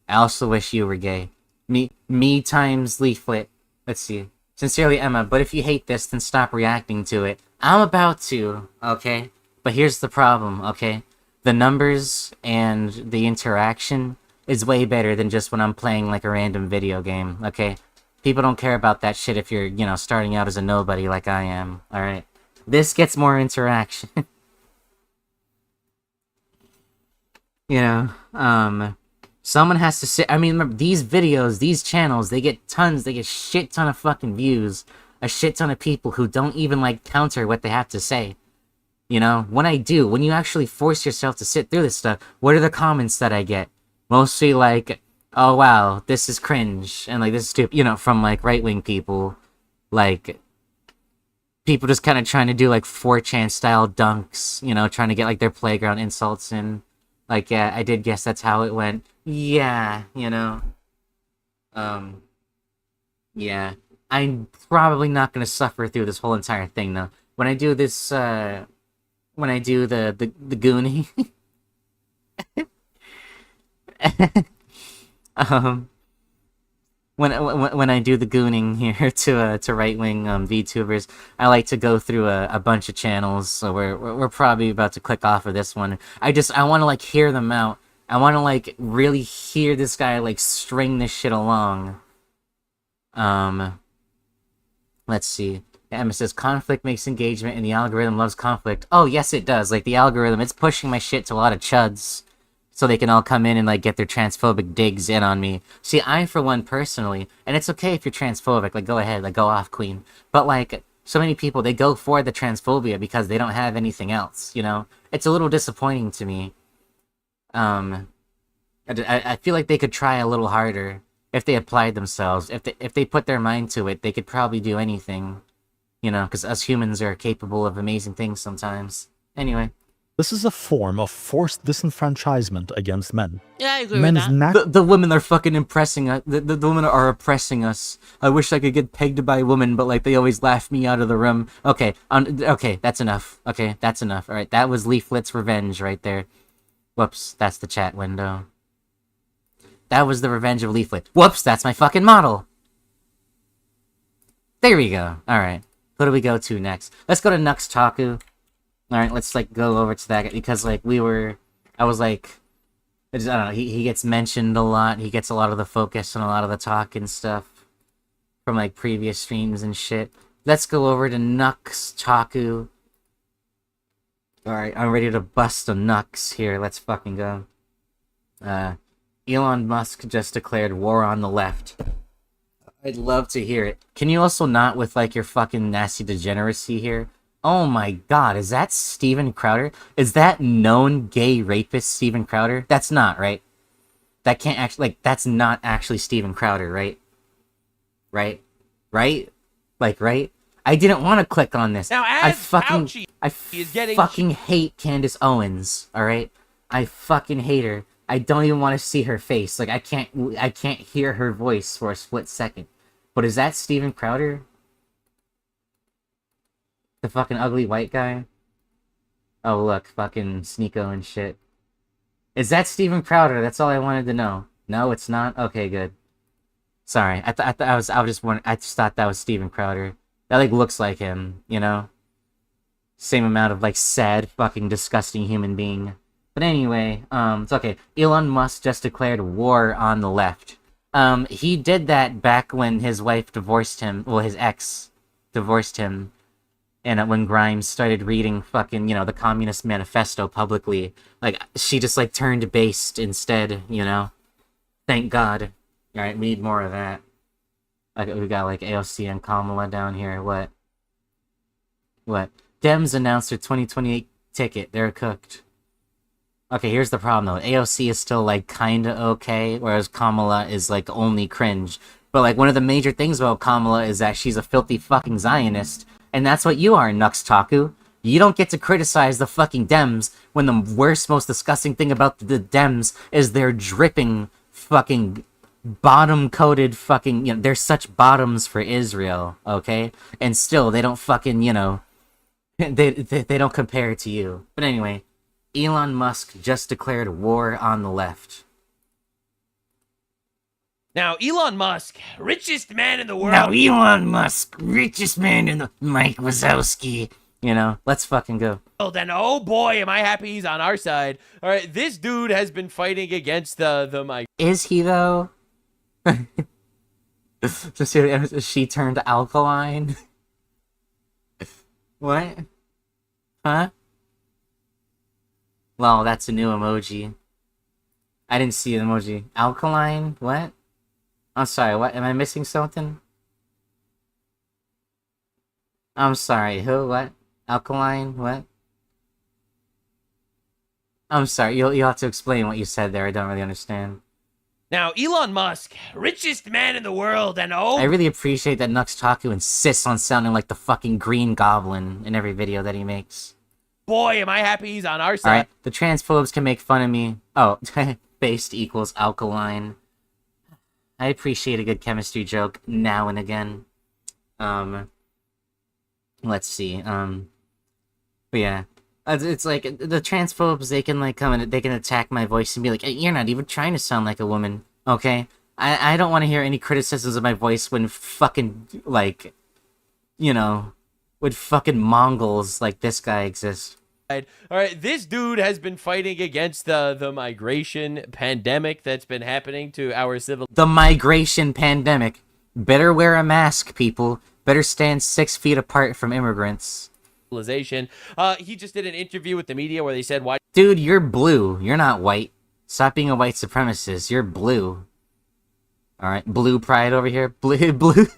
I also wish you were gay. Me times Leaflet. Let's see. Sincerely, Emma, but if you hate this, then stop reacting to it. I'm about to, okay? But here's the problem, okay? The numbers and the interaction is way better than just when I'm playing, like, a random video game, okay? People don't care about that shit if you're, you know, starting out as a nobody like I am, alright? This gets more interaction. You know, someone has to sit... I mean, remember, these videos, these channels, they get shit ton of fucking views. A shit ton of people who don't even, like, counter what they have to say. You know, when you actually force yourself to sit through this stuff, what are the comments that I get? Mostly, like, oh, wow, this is cringe, and, like, this is stupid, you know, from, like, right-wing people. Like, people just kind of trying to do, like, 4chan-style dunks, you know, trying to get, like, their playground insults in. Like, yeah, I did guess that's how it went. Yeah, you know. Yeah. I'm probably not gonna suffer through this whole entire thing, though. When I do this, when I do the gooning... when I do the gooning here to right-wing VTubers, I like to go through a bunch of channels, so we're probably about to click off of this one. I want to, like, hear them out. I want to, like, really hear this guy, like, string this shit along. Let's see. Emma says, conflict makes engagement and the algorithm loves conflict. Oh, yes it does. Like, the algorithm, it's pushing my shit to a lot of chuds. So they can all come in and, like, get their transphobic digs in on me. See, I, for one, personally, and it's okay if you're transphobic, like, go ahead, like, go off, queen. But, like, so many people, they go for the transphobia because they don't have anything else, you know? It's a little disappointing to me. I feel like they could try a little harder if they applied themselves. If they put their mind to it, they could probably do anything. You know, because us humans are capable of amazing things sometimes. Anyway. This is a form of forced disenfranchisement against men. Yeah, I agree with that. The women are fucking impressing us. The women are oppressing us. I wish I could get pegged by a woman, but, like, they always laugh me out of the room. Okay, okay, that's enough. Okay, that's enough. Alright, that was Leaflet's revenge right there. Whoops, that's the chat window. That was the revenge of Leaflet. Whoops, that's my fucking model. There we go. Alright. Who do we go to next? Let's go to Nux Taku. Alright, let's, like, go over to that, because, like, I was, like, I don't know, he gets mentioned a lot. He gets a lot of the focus and a lot of the talk and stuff from like previous streams and shit. Let's go over to Nux Taku. Alright, I'm ready to bust a Nux here. Let's fucking go. Elon Musk just declared war on the left. I'd love to hear it. Can you also not with like your fucking nasty degeneracy here? Oh my god, is that Steven Crowder? Is that known gay rapist Steven Crowder? That's not, right? That can't actually, like, that's not actually Steven Crowder, right? Right? Right? Like, right? I didn't want to click on this. Now, I fucking hate Candace Owens, alright? I fucking hate her. I don't even want to see her face. Like, I can't hear her voice for a split second. But is that Steven Crowder? The fucking ugly white guy? Oh, look, fucking Sneeko and shit. Is that Steven Crowder? That's all I wanted to know. No, it's not? Okay, good. Sorry, I just thought that was Steven Crowder. That, like, looks like him, you know? Same amount of, like, sad, fucking, disgusting human being. But anyway, it's okay. Elon Musk just declared war on the left. He did that back when his wife divorced him, well, his ex divorced him, and when Grimes started reading fucking, you know, the Communist Manifesto publicly. Like, she just, like, turned based instead, you know? Thank God. Alright, we need more of that. Like, we got, like, AOC and Kamala down here. What? Dems announced their 2028 ticket. They're cooked. Okay, here's the problem, though. AOC is still, like, kinda okay, whereas Kamala is, like, only cringe. But, like, one of the major things about Kamala is that she's a filthy fucking Zionist, and that's what you are, Nux Taku. You don't get to criticize the fucking Dems when the worst, most disgusting thing about the Dems is their dripping fucking bottom-coated fucking, you know, they're such bottoms for Israel, okay? And still, they don't fucking, you know, they don't compare to you. But anyway, Elon Musk just declared war on the left. Now, Elon Musk, richest man in the world. Now, Elon Musk, richest man in the... Mike Wazowski. You know, let's fucking go. And oh boy, am I happy he's on our side. All right, this dude has been fighting against the Is he, though? Just here, she turned alkaline? What? Huh? Well, that's a new emoji. I didn't see an emoji. Alkaline? What? I'm sorry, what? Am I missing something? I'm sorry, who? What? Alkaline? What? I'm sorry, you'll have to explain what you said there. I don't really understand. Now, Elon Musk, richest man in the world, and oh... I really appreciate that Nux Taku insists on sounding like the fucking Green Goblin in every video that he makes. Boy, am I happy he's on our side. Alright, the transphobes can make fun of me. Oh, based equals alkaline. I appreciate a good chemistry joke now and again. Let's see, but yeah. It's like, the transphobes, they can, like, come and they can attack my voice and be like, hey, you're not even trying to sound like a woman, okay? I don't want to hear any criticisms of my voice when fucking, like, you know, when fucking Mongols like this guy exist. All right, this dude has been fighting against the migration pandemic that's been happening to our civil... The migration pandemic. Better wear a mask, people. Better stand 6 feet apart from immigrants. He just did an interview with the media where they said, why... Dude, you're blue. You're not white. Stop being a white supremacist. You're blue. Alright, blue pride over here. Blue...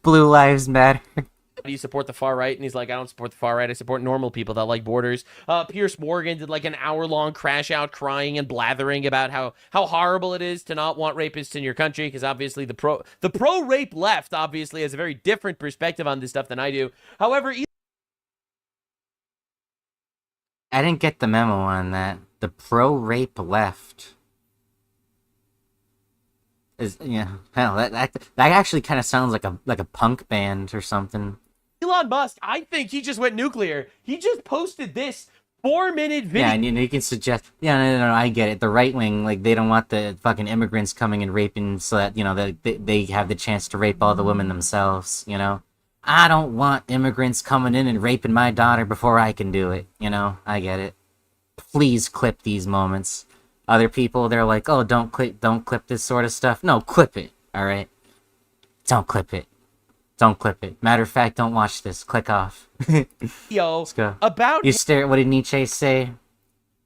Blue lives matter. Do you support the far right? And he's like, I don't support the far right. I support normal people that like borders. Pierce Morgan did like an hour-long crash out crying and blathering about how horrible it is to not want rapists in your country, because obviously the pro-rape left obviously has a very different perspective on this stuff than I do. However, I didn't get the memo on that. The pro-rape left. Yeah, hell, that actually kind of sounds like a punk band or something. Elon Musk, I think he just went nuclear. He just posted this 4-minute video. Yeah, and you can suggest... Yeah, no, I get it. The right wing, like, they don't want the fucking immigrants coming and raping so that, you know, they have the chance to rape all the women themselves, you know? I don't want immigrants coming in and raping my daughter before I can do it, you know? I get it. please clip these moments. Other people, they're like, oh, don't clip this sort of stuff. No, clip it, alright? Don't clip it. Don't clip it. Matter of fact, don't watch this. Click off. Yo, Let's go. about You stare, what did Nietzsche say?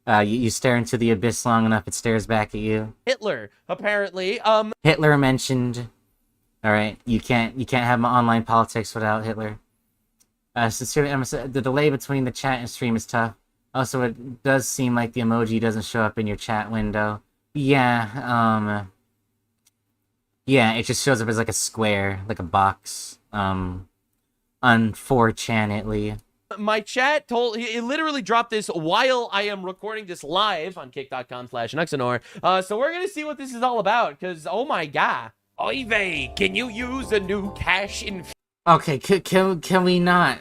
You stare into the abyss long enough, it stares back at you. Hitler, apparently. Hitler mentioned, alright, you can't have my online politics without Hitler. Sincerely, the delay between the chat and stream is tough. Also, it does seem like the emoji doesn't show up in your chat window. Yeah, yeah, it just shows up as like a square, like a box. Unfortunately. My chat told he literally dropped this while I am recording this live on kick.com/Nuxanor. So we're gonna see what this is all about, because oh my god. Oy can you use a new cash in? Okay, can we not?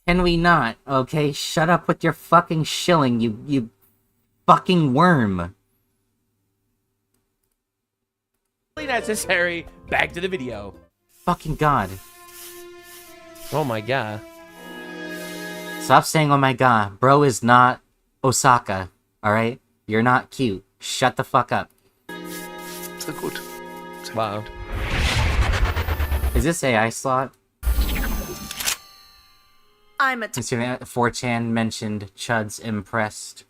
Can we not? Okay, shut up with your fucking shilling, you fucking worm. Necessary. Back to the video. Fucking god. Oh my god. Stop saying oh my god. Bro is not Osaka, alright? You're not cute. Shut the fuck up. So good. Wow. Is this AI slot? I'm a Considering 4chan mentioned Chud's impressed.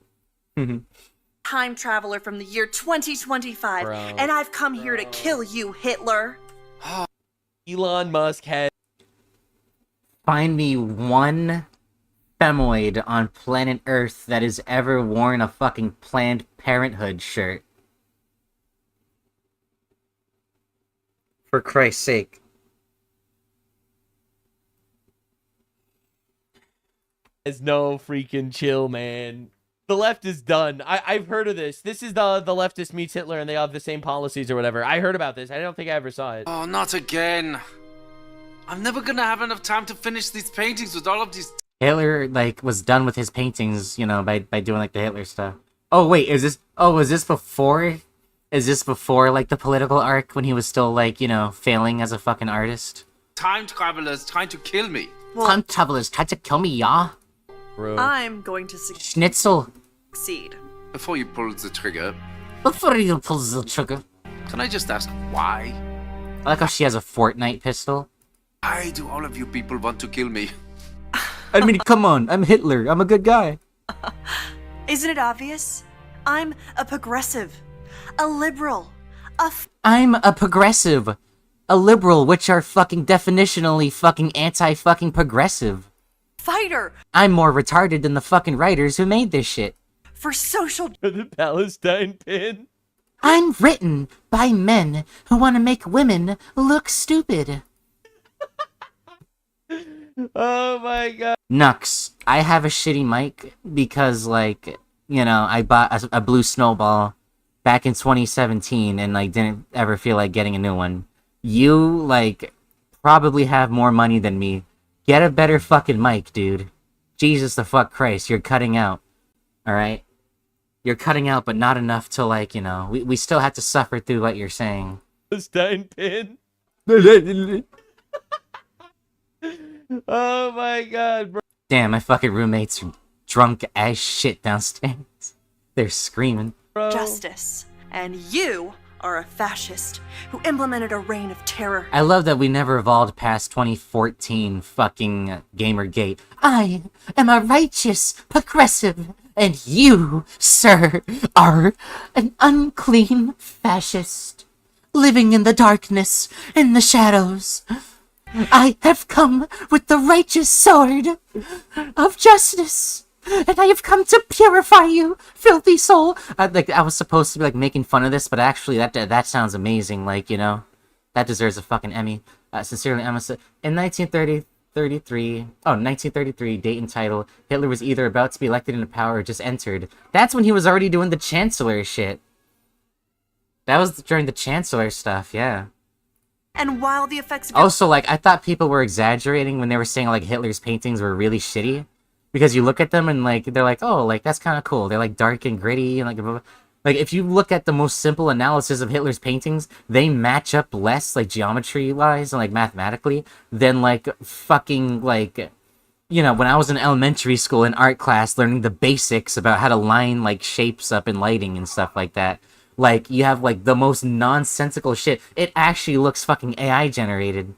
time traveler from the year 2025, Bro. and I've come here to kill you, Hitler. Elon Musk had Find me one femoid on planet Earth that has ever worn a fucking Planned Parenthood shirt. For Christ's sake. has no freaking chill, man. The left is done. I've heard of this. This is the leftist meets Hitler, and they have the same policies or whatever. I heard about this. I don't think I ever saw it. Oh, not again. I'm never gonna have enough time to finish these paintings with all of these. Hitler, like, was done with his paintings, you know, by doing, like, the Hitler stuff. Oh, wait, is this before? Is this before, like, the political arc when he was still, like, you know, failing as a fucking artist? Time travelers trying to kill me. Well, Time travelers tried to kill me, yeah? Bro. I'm going to Schnitzel. succeed. Before you pull the trigger, Before you pull the trigger. can I just ask why? I like how she has a Fortnite pistol. Why do all of you people want to kill me? I mean, come on, I'm Hitler. I'm a good guy. Isn't it obvious? I'm a progressive, a liberal, I'm a progressive. A liberal, which are fucking definitionally fucking anti-fucking progressive. fighter I'm more retarded than the fucking writers who made this shit. for social The Palestine pin. I'm written by men who want to make women look stupid. Oh my god. Nux, I have a shitty mic because, like, you know, I bought a blue snowball back in 2017 and, like, didn't ever feel like getting a new one. You, like, probably have more money than me. Get a better fucking mic, dude. Jesus the fuck Christ, you're cutting out. Alright? You're cutting out, but not enough to, like, you know, we still have to suffer through what you're saying. Palestine pin. Oh my god, bro. Damn, my fucking roommates are drunk as shit downstairs. They're screaming. justice. And you are a fascist who implemented a reign of terror. I love that we never evolved past 2014 fucking Gamergate. I am a righteous progressive, and you, sir, are an unclean fascist, living in the darkness, in the shadows. I have come with the righteous sword of justice, and I have come to purify you, filthy soul. I was supposed to be, like, making fun of this, but actually, that sounds amazing. Like, you know, that deserves a fucking Emmy. Sincerely, Emma. In 1933, date and title, Hitler was either about to be elected into power or just entered. That's when he was already doing the Chancellor shit. That was during the Chancellor stuff, yeah. And while the effects of Also, like, I thought people were exaggerating when they were saying, like, Hitler's paintings were really shitty. Because you look at them and, like, they're like, oh, like, that's kind of cool. They're, like, dark and gritty and, like, blah, blah. Like, if you look at the most simple analysis of Hitler's paintings, they match up less, like, geometry-wise and, like, mathematically than, like, fucking, like, when I was in elementary school in art class learning the basics about how to line like shapes up in lighting and stuff like that. Like, you have like the most nonsensical shit. It actually looks fucking AI generated.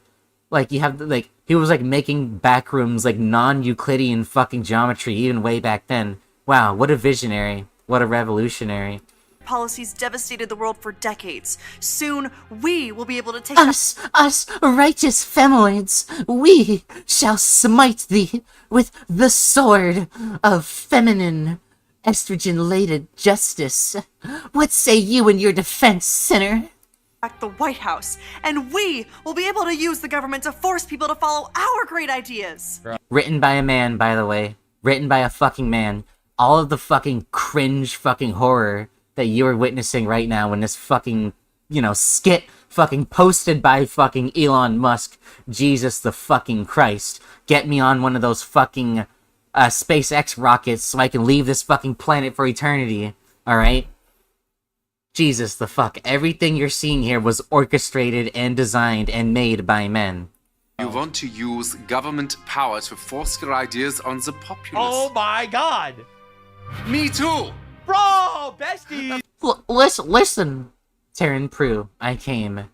Like, you have like, he was like making backrooms like non-Euclidean fucking geometry even way back then. Wow, what a visionary. What a revolutionary. Policies devastated the world for decades. Soon, we will be able to take Us righteous femoids, we shall smite thee with the sword of feminine, estrogen-laden justice. What say you in your defense, sinner? back the White House, and we will be able to use the government to force people to follow our great ideas. Written by a man, by the way. Written by a fucking man. All of the fucking cringe fucking horror that you are witnessing right now in this fucking, skit fucking posted by fucking Elon Musk. Jesus the fucking Christ. Get me on one of those fucking SpaceX rockets so I can leave this fucking planet for eternity. Alright? Jesus the fuck. Everything you're seeing here was orchestrated and designed and made by men. You want to use government power to force your ideas on the populace. Oh my god! Me too! Bro, bestie! Listen. Terran Prue, I came.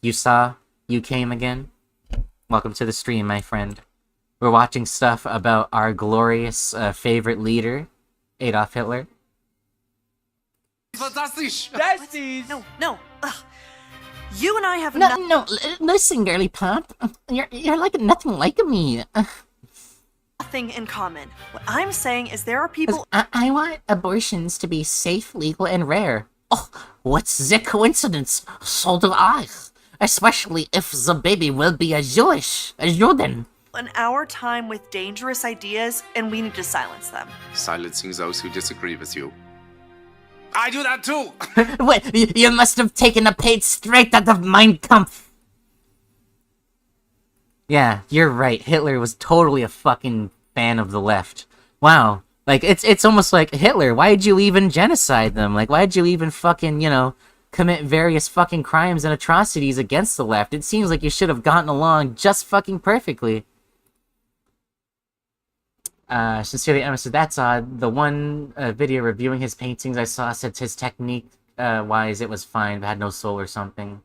You saw? You came again? Welcome to the stream, my friend. We're watching stuff about our glorious favorite leader, Adolf Hitler. Fantastisch! Besties! No. Ugh. You and I have Listen, girly pop. You're like nothing like me. nothing in common. What I'm saying is there are people. I want abortions to be safe, legal, and rare. Oh, what's the coincidence? So do I. Especially if the baby will be a Juden. In our time with dangerous ideas, and we need to silence them. Silencing those who disagree with you. I do that too! Wait, you must have taken a page straight out of Mein Kampf. Yeah, you're right. Hitler was totally a fucking fan of the left. Wow. Like, it's almost like, Hitler, why'd you even genocide them? Like, why'd you even fucking, commit various fucking crimes and atrocities against the left? It seems like you should have gotten along just fucking perfectly. Sincerely, Emma said, that's odd. The one video reviewing his paintings I saw said his technique wise it was fine, but had no soul or something.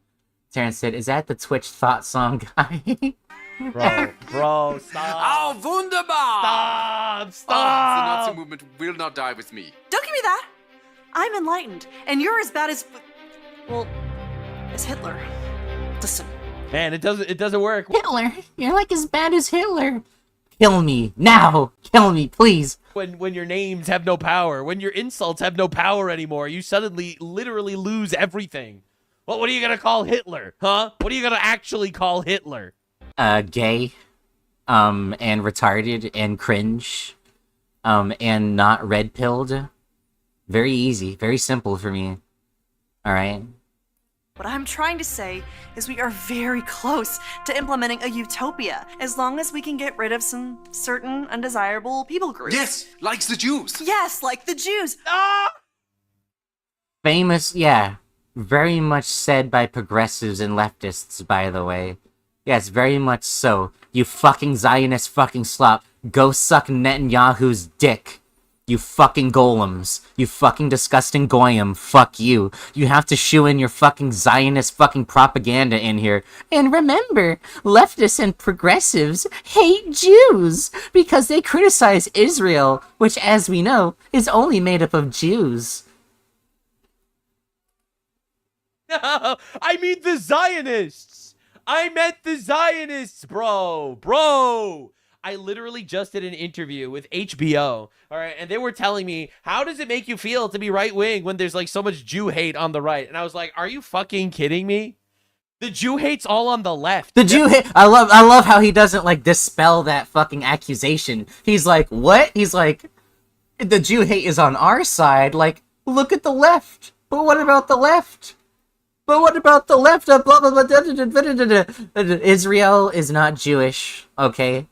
Terrence said, is that the Twitch thought song guy? Bro, stop. Oh, wunderbar! Stop! The Nazi movement will not die with me. Don't give me that! I'm enlightened, and you're as bad as. Well, as Hitler. Listen. Man, it doesn't work. Hitler, you're like as bad as Hitler. Kill me, now! Kill me, please! When your names have no power, when your insults have no power anymore, you suddenly literally lose everything. Well, what are you gonna call Hitler, huh? What are you gonna actually call Hitler? Gay, and retarded, and cringe, and not red-pilled. Very easy, very simple for me. Alright? What I'm trying to say is we are very close to implementing a utopia, as long as we can get rid of some certain undesirable people groups. Yes, like the Jews. Yes, like the Jews. Ah! Famous, yeah. Very much said by progressives and leftists, by the way. Yes, very much so. You fucking Zionist fucking slop. Go suck Netanyahu's dick. You fucking golems. You fucking disgusting goyim. Fuck you. You have to shoe in your fucking Zionist fucking propaganda in here. And remember, leftists and progressives hate Jews because they criticize Israel, which, as we know, is only made up of Jews. No, I mean the Zionists. I meant the Zionists, bro. I literally just did an interview with HBO, all right, and they were telling me, how does it make you feel to be right-wing when there's, like, so much Jew hate on the right? And I was like, are you fucking kidding me? The Jew hate's all on the left. The Jew hate, I love how he doesn't, like, dispel that fucking accusation. He's like, what? He's like, the Jew hate is on our side. Like, look at the left. But what about the left? Blah, blah, blah, Israel is not Jewish, okay?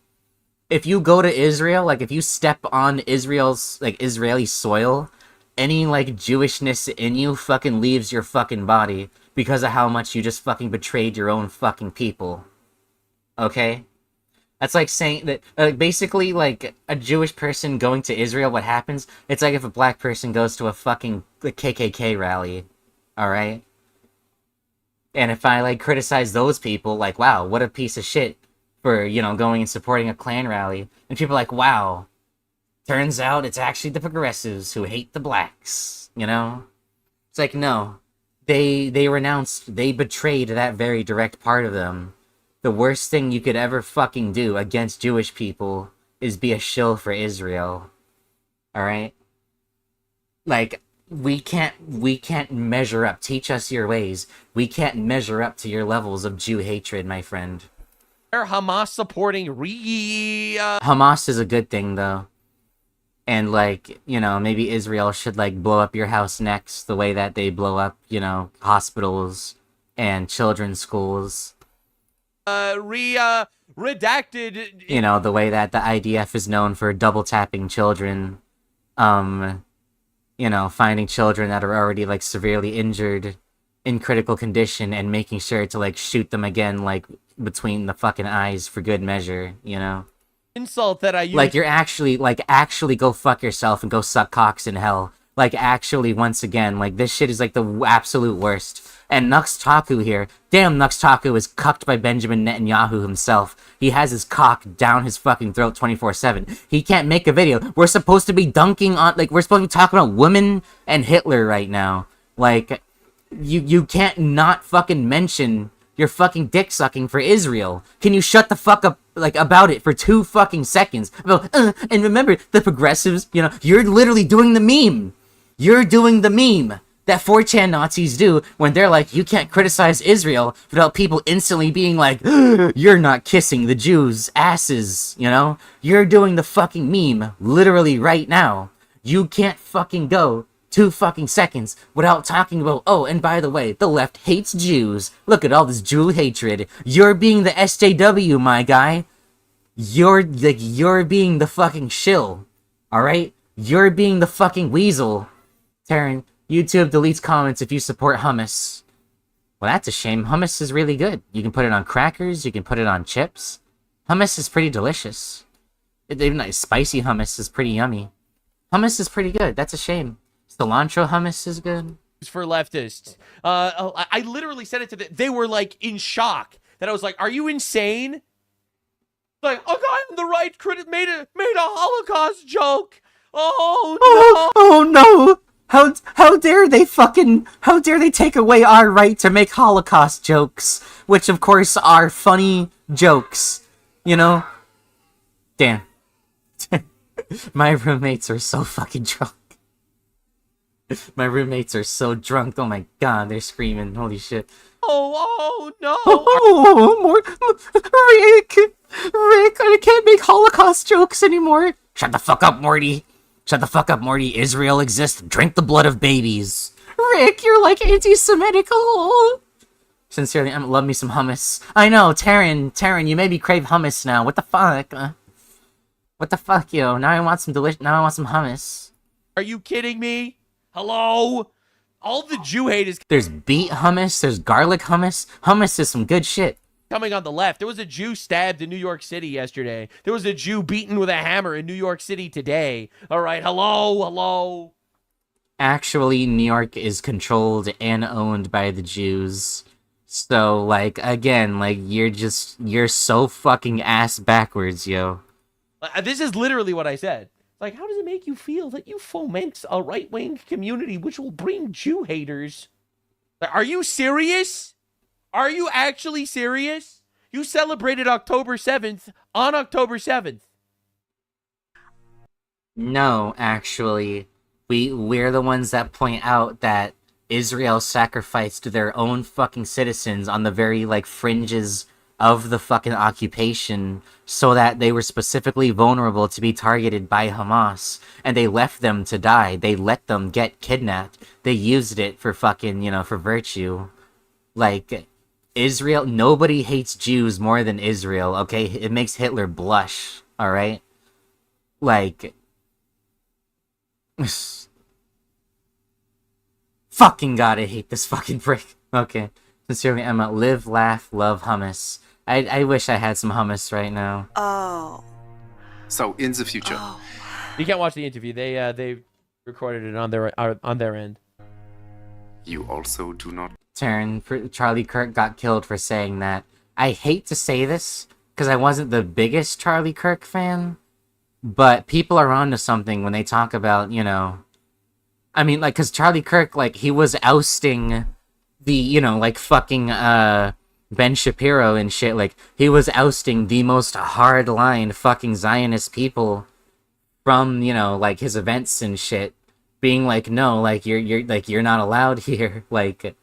If you go to Israel, like, if you step on Israel's, like, Israeli soil, any, like, Jewishness in you fucking leaves your fucking body because of how much you just fucking betrayed your own fucking people. Okay? That's like saying that, basically, like, a Jewish person going to Israel, what happens? It's like if a black person goes to a fucking KKK rally, alright? And if I, like, criticize those people, like, wow, what a piece of shit for, you know, going and supporting a Klan rally. And people are like, wow, turns out it's actually the progressives who hate the blacks, you know? It's like, no. They renounced, they betrayed that very direct part of them. The worst thing you could ever fucking do against Jewish people is be a shill for Israel. Alright? Like, we can't measure up. Teach us your ways. We can't measure up to your levels of Jew hatred, my friend. Are Hamas supporting Hamas is a good thing, though. And, like, you know, maybe Israel should, like, blow up your house next the way that they blow up, you know, hospitals and children's schools. Redacted. You know, the way that the IDF is known for double tapping children. You know, finding children that are already, like, severely injured in critical condition and making sure to, like, shoot them again, like, between the fucking eyes for good measure, you know? Insult that I use. Like, you're actually go fuck yourself and go suck cocks in hell. Like, actually, once again, like, this shit is, like, the absolute worst. And Nux Taku here, damn, Nux Taku is cucked by Benjamin Netanyahu himself. He has his cock down his fucking throat 24/7. He can't make a video. We're supposed to be dunking on, like, we're supposed to be talking about women and Hitler right now. Like, you can't not fucking mention your fucking dick sucking for Israel. Can you shut the fuck up, like, about it for 2 fucking seconds? And remember, the progressives, you know, you're literally doing the meme. You're doing the meme that 4chan Nazis do when they're like, you can't criticize Israel without people instantly being like, you're not kissing the Jews' asses, you know? You're doing the fucking meme literally right now. You can't fucking go 2 fucking seconds without talking about, oh, and by the way, the left hates Jews. Look at all this Jew hatred. You're being the SJW, my guy. You're being the fucking shill. Alright? You're being the fucking weasel. Taryn, YouTube deletes comments if you support hummus. Well, that's a shame. Hummus is really good. You can put it on crackers. You can put it on chips. Hummus is pretty delicious. Even like spicy hummus is pretty yummy. Hummus is pretty good. That's a shame. Cilantro hummus is good. For leftists. I literally said it to them. They were, like, in shock. That I was like, are you insane? Like, a guy on the right made a Holocaust joke. Oh, no. Oh no! How dare they take away our right to make Holocaust jokes, which of course are funny jokes, you know? Damn. My roommates are so fucking drunk. My roommates are so drunk, oh my god, they're screaming, holy shit. Oh no! Rick, I can't make Holocaust jokes anymore. Shut the fuck up, Morty. Shut the fuck up, Morty. Israel exists. Drink the blood of babies. Rick, you're like anti-Semitic. Oh. Sincerely, love me some hummus. I know, Taryn, you made me crave hummus now. What the fuck? What the fuck, yo? Now I want some hummus. Are you kidding me? Hello? All the Jew hate is There's beet hummus. There's garlic hummus. Hummus is some good shit. coming on the left. There was a Jew stabbed in New York City yesterday. There was a Jew beaten with a hammer in New York City today. All right, hello. Actually, New York is controlled and owned by the Jews. So, like, again, like, you're so fucking ass backwards, yo. This is literally what I said. Like, how does it make you feel that you foment a right-wing community which will bring Jew haters? Like, are you serious? Are you actually serious? You celebrated October 7th on October 7th. No, actually, we're the ones that point out that Israel sacrificed their own fucking citizens on the very, like, fringes of the fucking occupation so that they were specifically vulnerable to be targeted by Hamas, and they left them to die. They let them get kidnapped. They used it for fucking, for virtue. Like, Israel, nobody hates Jews more than Israel, okay? It makes Hitler blush, alright? Like, fucking god, I hate this fucking prick. Okay. Sincerely, Emma, live, laugh, love hummus. I wish I had some hummus right now. Oh. So, in the future, Oh. You can't watch the interview. They recorded it on their end. you also do not. Turn for Charlie Kirk got killed for saying that. I hate to say this because I wasn't the biggest Charlie Kirk fan, but people are onto something when they talk about, you know, I mean, like, because Charlie Kirk, like, he was ousting the, you know, like, fucking Ben Shapiro and shit. Like, he was ousting the most hard-line fucking Zionist people from, you know, like, his events and shit, being like, no, like, you're not allowed here. Like,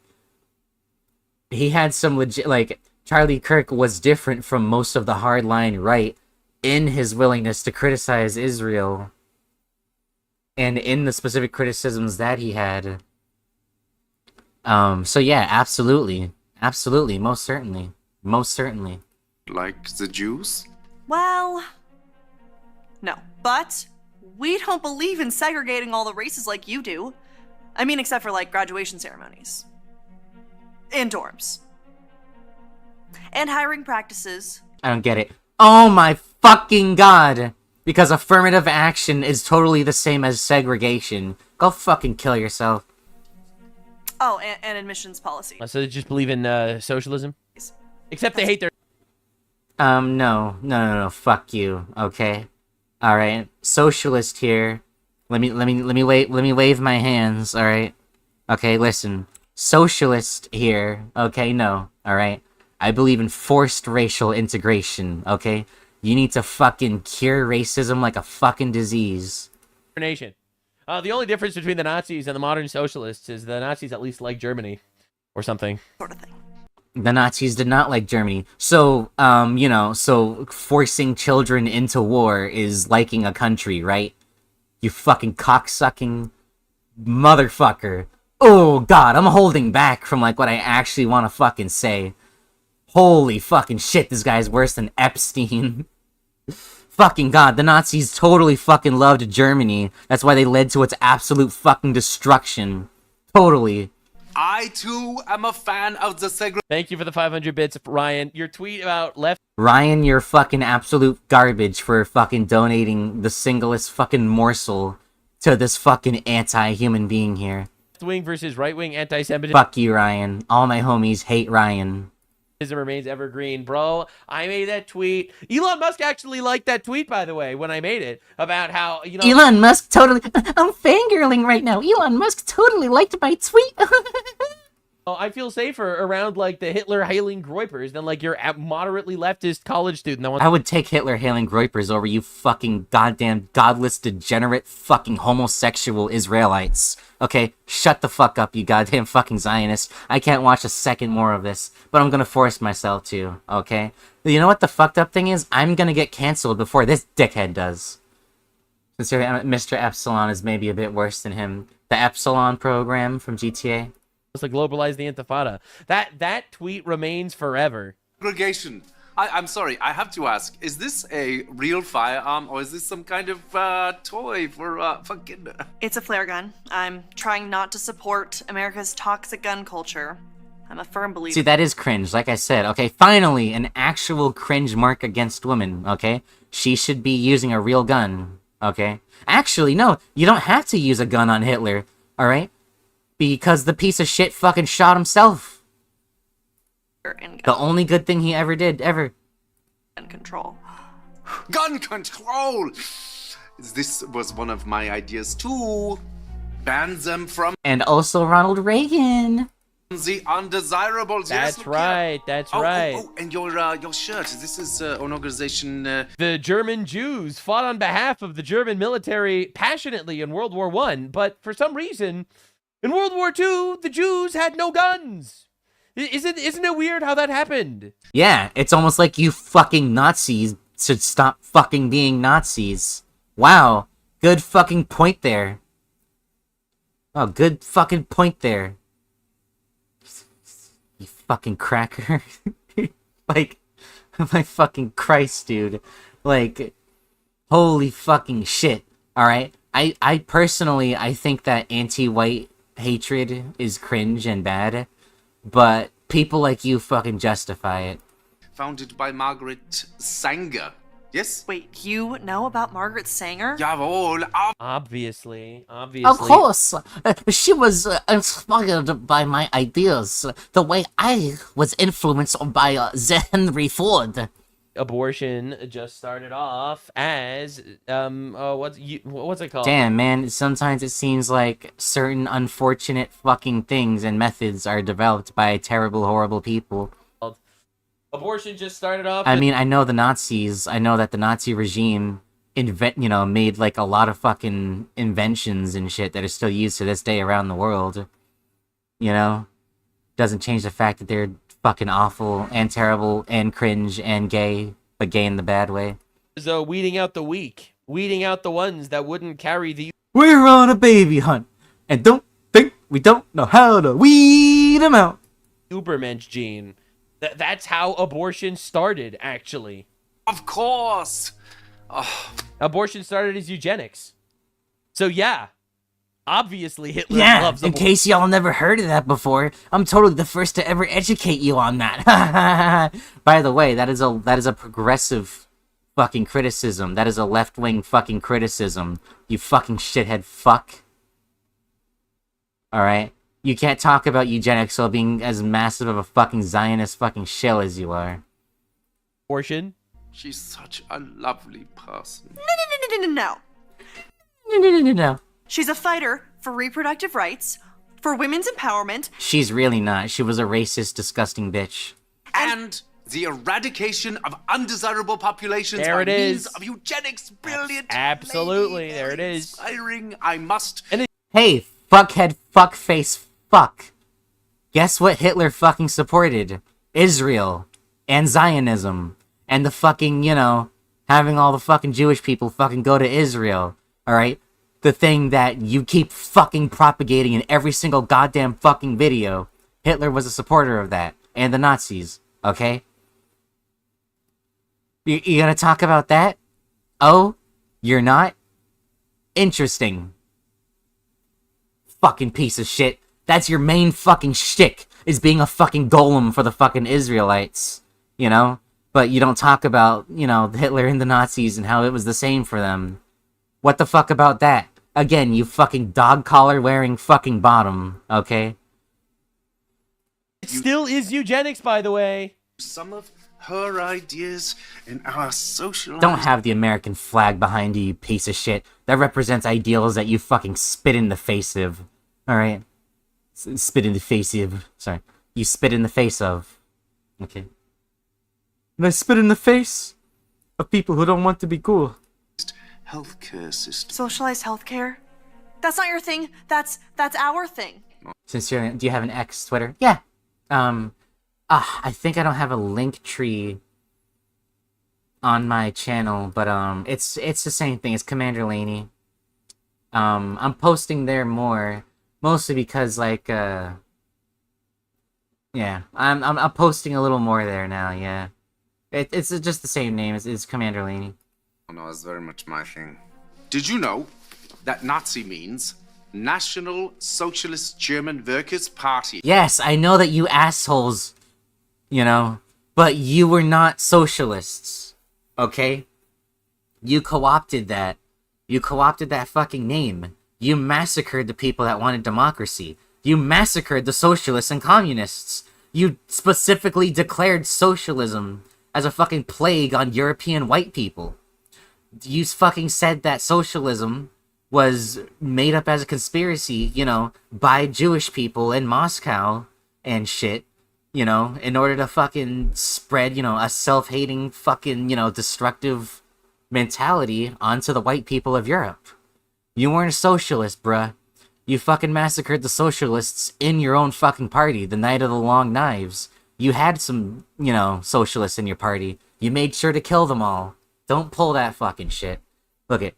he had some legit, like, Charlie Kirk was different from most of the hardline right in his willingness to criticize Israel and in the specific criticisms that he had. So yeah, absolutely, most certainly. Like the Jews? Well, no. But we don't believe in segregating all the races like you do. I mean, except for, like, graduation ceremonies. In dorms. And hiring practices. I don't get it. Oh my fucking god! Because affirmative action is totally the same as segregation. Go fucking kill yourself. Oh, and admissions policy. So they just believe in socialism, except they hate their. No. Fuck you. Okay. All right. Socialist here. Let me wave my hands. All right. Okay. Listen. Socialist here. Okay. No. All right. I believe in forced racial integration. Okay. You need to fucking cure racism like a fucking disease. Nation. The only difference between the Nazis and the modern socialists is the Nazis at least like Germany, or something. Sort of thing. The Nazis did not like Germany. So, you know, so forcing children into war is liking a country, right? You fucking cocksucking motherfucker. Oh, God, I'm holding back from, like, what I actually want to fucking say. Holy fucking shit, this guy's worse than Epstein. Fucking God, the Nazis totally fucking loved Germany. That's why they led to its absolute fucking destruction. Totally. I too am a fan of the segregation. Thank you for the 500 bits, Ryan. Your tweet about left Ryan, you're fucking absolute garbage for fucking donating the singlest fucking morsel to this fucking anti-human being here. wing versus right wing anti-Semitism Fuck you, Ryan. All my homies hate Ryan. remains evergreen, bro. I made that tweet. Elon Musk actually liked that tweet, by the way, when I made it, about how, you know, Elon Musk totally... I'm fangirling right now. Elon Musk totally liked my tweet. I feel safer around, like, the Hitler hailing groypers than, like, your moderately leftist college student that wants. I would take Hitler hailing groypers over you fucking goddamn godless, degenerate, fucking homosexual Israelites. Okay, shut the fuck up, you goddamn fucking Zionists. I can't watch a second more of this, but I'm gonna force myself to, okay? You know what the fucked up thing is? I'm gonna get canceled before this dickhead does. Sincerely, Mr. Epsilon is maybe a bit worse than him. The Epsilon program from GTA. to globalize the Intifada. That tweet remains forever. Segregation. I'm sorry, I have to ask, is this a real firearm or is this some kind of toy for fucking... It's a flare gun. I'm trying not to support America's toxic gun culture. I'm a firm believer. See, that is cringe, like I said. Okay, finally, an actual cringe mark against women, okay? She should be using a real gun, okay? Actually, no, you don't have to use a gun on Hitler, alright? Because the piece of shit fucking shot himself. The only good thing he ever did, ever. Gun control. Gun control! This was one of my ideas too. Ban them from And also Ronald Reagan. the undesirables. That's yes, right. That's right. Oh, and your shirt. This is an organization. The German Jews fought on behalf of the German military passionately in World War I, but for some reason, in World War II, the Jews had no guns. Isn't it weird how that happened? Yeah, it's almost like you fucking Nazis should stop fucking being Nazis. Wow, good fucking point there. Oh, good fucking point there. You fucking cracker. Like, my fucking Christ, dude. Like, holy fucking shit. Alright? I personally, I think that anti-white hatred is cringe and bad. But people like you fucking justify it. founded by Margaret Sanger. Yes? Wait, you know about Margaret Sanger? Jawohl. Obviously. Of course, she was inspired by my ideas, the way I was influenced by Henry Ford. Abortion just started off as what's it called? Damn, man, sometimes it seems like certain unfortunate fucking things and methods are developed by terrible, horrible people. Abortion just started off. I mean, I know the Nazis. I know that the Nazi regime made like a lot of fucking inventions and shit that are still used to this day around the world. You know, doesn't change the fact that they're fucking awful and terrible and cringe and gay, but gay in the bad way. So weeding out the weak, weeding out the ones that wouldn't carry the. We're on a baby hunt, and don't think we don't know how to weed them out. Ubermensch gene. That's how abortion started, actually. Of course. Oh. Abortion started as eugenics. So yeah, obviously Hitler loves in abortion. case y'all never heard of that before, I'm totally the first to ever educate you on that. By the way, that is a progressive fucking criticism. That is a left-wing fucking criticism. You fucking shithead fuck. Alright? You can't talk about eugenics while being as massive of a fucking Zionist fucking shill as you are. Abortion. She's such a lovely person. No. No. She's a fighter for reproductive rights, for women's empowerment. She's really not. She was a racist, disgusting bitch. And the eradication of undesirable populations There by it means is. of eugenics. Brilliant. Absolutely, lady, there it very is. Inspiring. I must. Hey, fuckhead, fuckface, fuck. Guess what Hitler fucking supported? Israel. And Zionism. And the fucking, having all the fucking Jewish people fucking go to Israel. Alright? The thing that you keep fucking propagating in every single goddamn fucking video. Hitler was a supporter of that. And the Nazis. Okay? You gonna talk about that? Oh? You're not? Interesting. Fucking piece of shit. That's your main fucking shtick, is being a fucking golem for the fucking Israelites. But you don't talk about, Hitler and the Nazis and how it was the same for them. What the fuck about that? Again, you fucking dog collar wearing fucking bottom, okay? It still is eugenics, by the way. Some of her ideas in our social. Don't have the American flag behind you, you piece of shit. That represents ideals that you fucking spit in the face of. Alright? Spit in the face of. Sorry. You spit in the face of. Okay. And I spit in the face of people who don't want to be cool. Healthcare system. Socialized healthcare? That's not your thing. That's our thing. Sincerely, do you have an X Twitter? Yeah. I think I don't have a link tree on my channel, but it's the same thing. It's Commander Laney. I'm posting there more, mostly because yeah, I'm posting a little more there now. Yeah, it's just the same name. It's Commander Laney. Oh no, it's very much my thing. Did you know that Nazi means National Socialist German Workers' Party? Yes, I know that you assholes, but you were not socialists, okay? You co-opted that. You co-opted that fucking name. You massacred the people that wanted democracy. You massacred the socialists and communists. You specifically declared socialism as a fucking plague on European white people. You fucking said that socialism was made up as a conspiracy, by Jewish people in Moscow and shit, in order to fucking spread, a self-hating fucking, destructive mentality onto the white people of Europe. You weren't a socialist, bruh. You fucking massacred the socialists in your own fucking party the night of the long knives. You had some, socialists in your party. You made sure to kill them all. Don't pull that fucking shit. Look at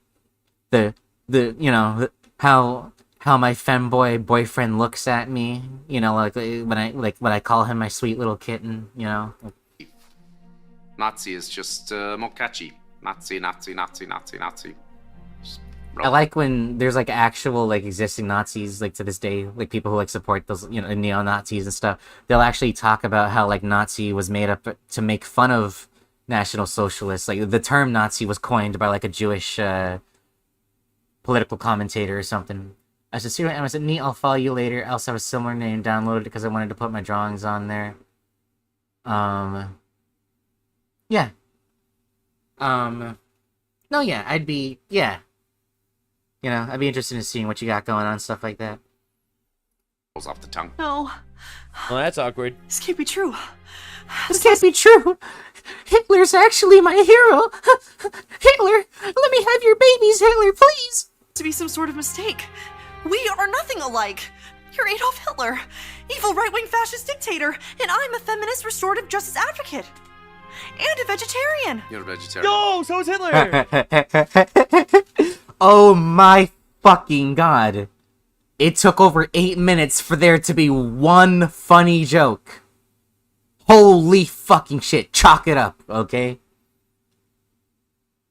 how my femboy boyfriend looks at me, like when I call him my sweet little kitten, Nazi is just more catchy. Nazi, Nazi, Nazi, Nazi, Nazi. Just I like when there's like actual like existing Nazis like to this day, like people who like support those, you know, neo-Nazis and stuff. They'll actually talk about how like Nazi was made up to make fun of National Socialists. Like the term Nazi was coined by like a Jewish political commentator or something. I said, see what I said, neat, I'll follow you later. I also have a similar name downloaded because I wanted to put my drawings on there. Yeah. No, yeah, I'd be, yeah. You know, I'd be interested in seeing what you got going on, stuff like that. Rolls off the tongue. No, Well, that's awkward. this can't be true. This can't be true. Hitler's actually my hero. Hitler, let me have your babies, Hitler, please. To be some sort of mistake. We are nothing alike. You're Adolf Hitler, evil right-wing fascist dictator, and I'm a feminist restorative justice advocate. And a vegetarian. You're a vegetarian. No, so is Hitler. Oh my fucking god. It took over 8 minutes for there to be one funny joke. Holy fucking shit. Chalk it up, okay?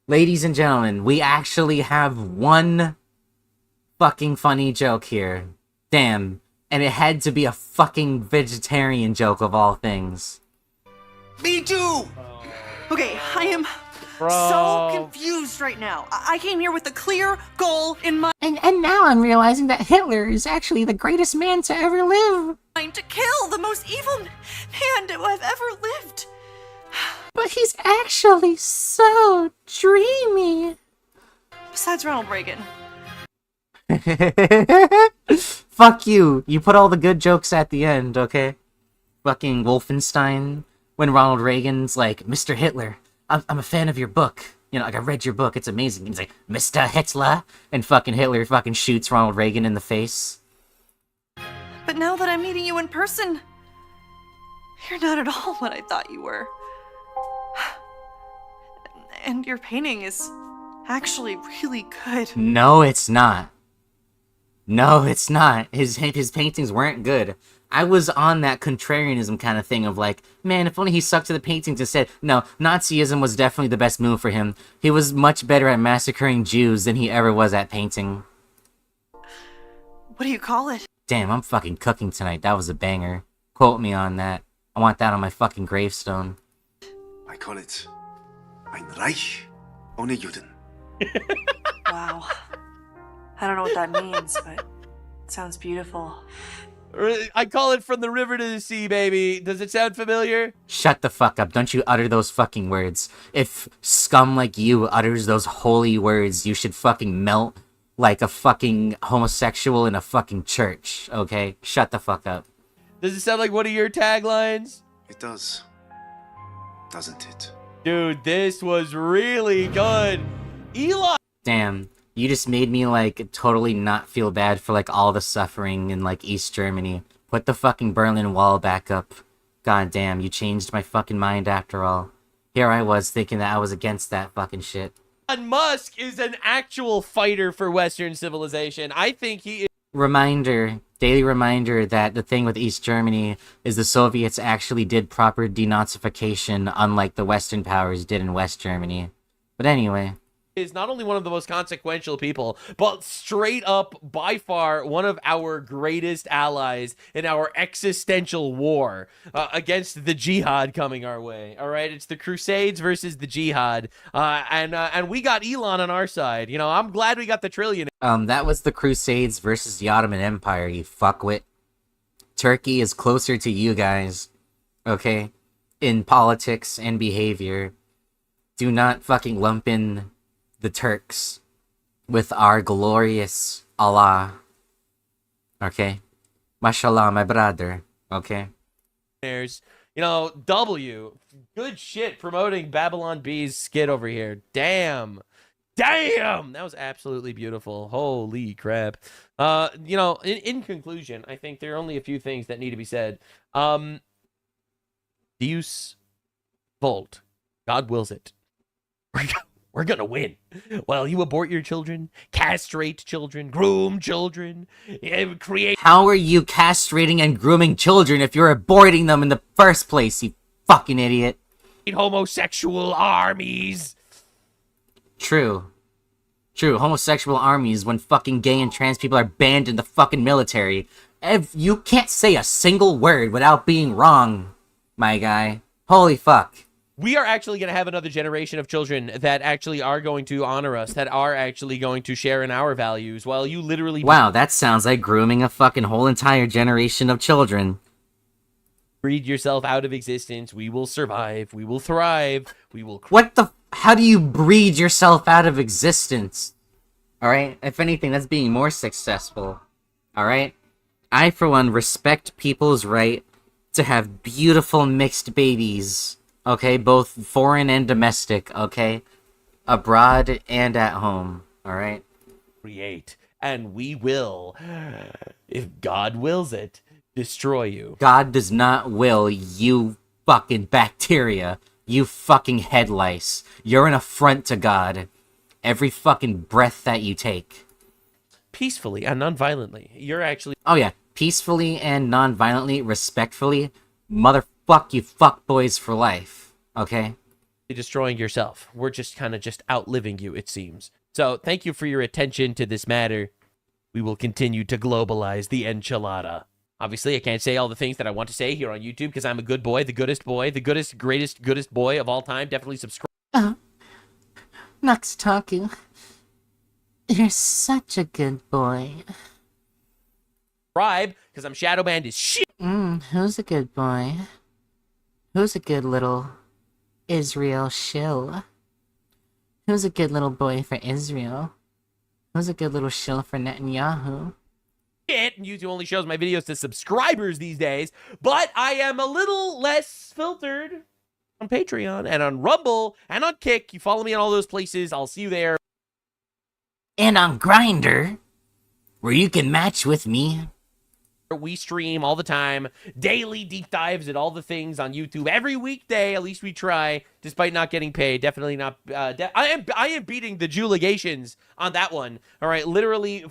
Ladies and gentlemen, we actually have one fucking funny joke here. Damn. And it had to be a fucking vegetarian joke of all things. Me too! Okay, I am so confused right now. I came here with a clear goal in And now I'm realizing that Hitler is actually the greatest man to ever live. mind to kill the most evil man to have ever lived. But he's actually so dreamy. Besides Ronald Reagan. Fuck you. You put all the good jokes at the end, okay? Fucking Wolfenstein. When Ronald Reagan's like, Mr. Hitler, I'm a fan of your book. You know, like, I read your book. It's amazing. He's like, Mr. Hitler. And fucking Hitler fucking shoots Ronald Reagan in the face. But now that I'm meeting you in person, you're not at all what I thought you were. And your painting is actually really good. No, it's not. No, it's not. His paintings weren't good. I was on that contrarianism kind of thing of like, man, if only he stuck to the paintings and said, no, Nazism was definitely the best move for him. He was much better at massacring Jews than he ever was at painting. What do you call it? Damn, I'm fucking cooking tonight. That was a banger. Quote me on that. I want that on my fucking gravestone. I call it Ein Reich ohne Juden. Wow. I don't know what that means, but it sounds beautiful. I call it from the river to the sea, baby. Does it sound familiar? Shut the fuck up. Don't you utter those fucking words. If scum like you utters those holy words, you should fucking melt like a fucking homosexual in a fucking church, okay? Shut the fuck up. Does it sound like one of your taglines? It does. Doesn't it? Dude, this was really good. Elon! Damn. You just made me, like, totally not feel bad for, like, all the suffering in, like, East Germany. Put the fucking Berlin Wall back up. God damn, you changed my fucking mind after all. Here I was thinking that I was against that fucking shit. Elon Musk is an actual fighter for Western civilization. I think he is. Reminder, daily reminder that the thing with East Germany is the Soviets actually did proper denazification, unlike the Western powers did in West Germany. But anyway. Is not only one of the most consequential people, but straight up, by far, one of our greatest allies in our existential war against the jihad coming our way. All right, it's the Crusades versus the jihad, and we got Elon on our side. You know, I'm glad we got the trillion. That was the Crusades versus the Ottoman Empire, you fuckwit. Turkey is closer to you guys, okay? In politics and behavior. Do not fucking lump in the Turks with our glorious Allah. Okay? Mashallah, my brother. Okay? There's, you know, W. Good shit promoting Babylon B's skit over here. Damn. Damn! That was absolutely beautiful. Holy crap. You know, in conclusion, I think there are only a few things that need to be said. Deus Volt. God wills it. We're gonna win. While you abort your children, castrate children, groom children, create... How are you castrating and grooming children if you're aborting them in the first place, you fucking idiot? homosexual armies. True. True, homosexual armies when fucking gay and trans people are banned in the fucking military. You can't say a single word without being wrong, my guy. Holy fuck. We are actually going to have another generation of children that actually are going to honor us, that are actually going to share in our values, while you literally... Wow, that sounds like grooming a fucking whole entire generation of children. breed yourself out of existence. We will survive. We will thrive. We will... What the... How do you breed yourself out of existence? Alright? If anything, that's being more successful. Alright? I, for one, respect people's right to have beautiful mixed babies. Okay? Both foreign and domestic. Okay? Abroad and at home. Alright? Create. And we will, if God wills it, destroy you. God does not will you fucking bacteria. You fucking head lice. You're an affront to God. Every fucking breath that you take. Peacefully and non-violently. You're actually... Oh yeah, peacefully and non-violently, respectfully. Motherfuck you fuckboys for life. Okay? destroying yourself. We're just kind of just outliving you, it seems. So thank you for your attention to this matter. We will continue to globalize the enchilada. Obviously, I can't say all the things that I want to say here on YouTube because I'm a good boy, the goodest, greatest boy of all time. Definitely subscribe. Oh, Nux talking. You're such a good boy. Because I'm shadow banned as shit. Who's a good boy? Who's a good little Israel shill? Who's a good little boy for Israel? Who's a good little shill for Netanyahu? And YouTube only shows my videos to subscribers these days, but I am a little less filtered on Patreon and on Rumble and on Kick. You follow me on all those places. I'll see you there. And on Grindr, where you can match with me. We stream all the time, daily deep dives at all the things on YouTube every weekday. At least we try, despite not getting paid. Definitely not. I am beating the Juligations on that one. All right, literally.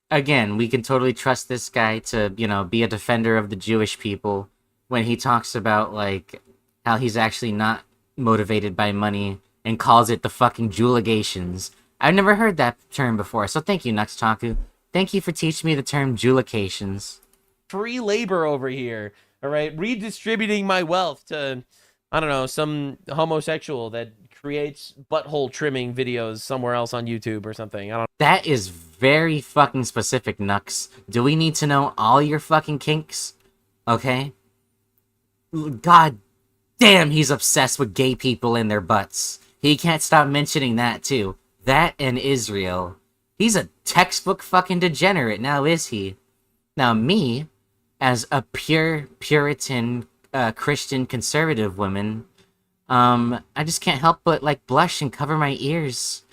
Again, we can totally trust this guy to, you know, be a defender of the Jewish people when he talks about, like, how he's actually not motivated by money and calls it the fucking Juligations. I've never heard that term before, so thank you, Nuxtaku. Thank you for teaching me the term Julications. Free labor over here. All right, redistributing my wealth to, I don't know, some homosexual that creates butthole trimming videos somewhere else on YouTube or something. I don't. That is very fucking specific, Nux. Do we need to know all your fucking kinks? Okay? God damn, he's obsessed with gay people and their butts. He can't stop mentioning that, too. That and Israel. He's a textbook fucking degenerate, now is he? Now me, as a pure Puritan Christian conservative woman, I just can't help but, like, blush and cover my ears,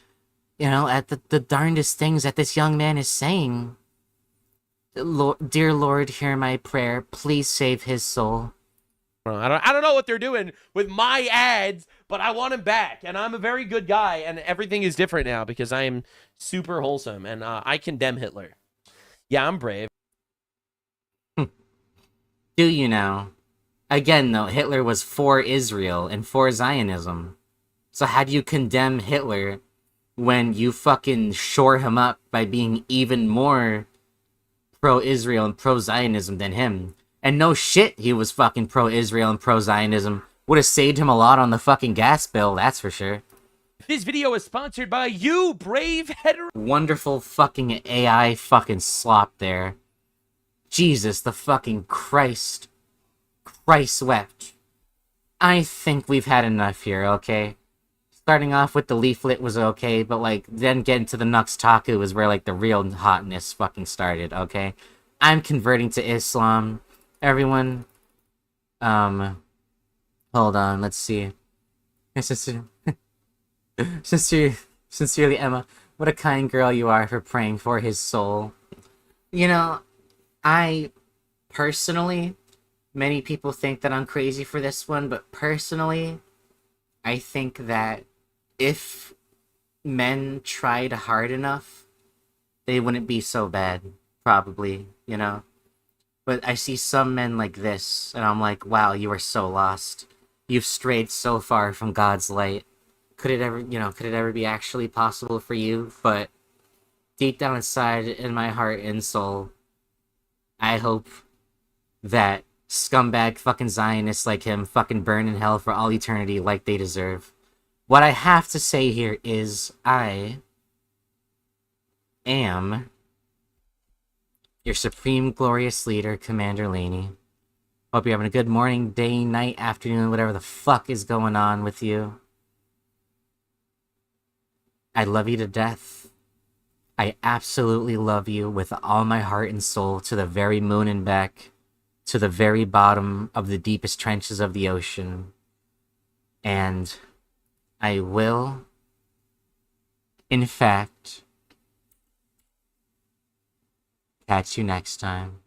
you know, at the darndest things that this young man is saying. Dear Lord, hear my prayer. Please save his soul. I don't know what they're doing with my ads, but I want him back, and I'm a very good guy, and everything is different now because I am super wholesome, and I condemn Hitler. Yeah, I'm brave. Do you know? Again, though, Hitler was for Israel and for Zionism. So how do you condemn Hitler when you fucking shore him up by being even more pro-Israel and pro-Zionism than him? And no shit, he was fucking pro-Israel and pro-Zionism. Would have saved him a lot on the fucking gas bill, that's for sure. This video is sponsored by you, brave hetero. Wonderful fucking AI fucking slop there. Jesus, the fucking Christ wept. I think we've had enough here, okay? Starting off with the leaflet was okay, but, like, then getting to the Nux Taku is where, like, the real hotness fucking started, okay? I'm converting to Islam. Everyone, hold on, let's see. Sincerely, Emma, what a kind girl you are for praying for his soul. You know, I personally, many people think that I'm crazy for this one, but personally, I think that if men tried hard enough, they wouldn't be so bad, probably, you know? But I see some men like this, and I'm like, wow, you are so lost. You've strayed so far from God's light. Could it ever be actually possible for you? But deep down inside in my heart and soul, I hope that scumbag fucking Zionists like him fucking burn in hell for all eternity like they deserve. What I have to say here is I am your supreme glorious leader, Commander Laney. Hope you're having a good morning, day, night, afternoon, whatever the fuck is going on with you. I love you to death. I absolutely love you with all my heart and soul, to the very moon and back, to the very bottom of the deepest trenches of the ocean. And I will, in fact, catch you next time.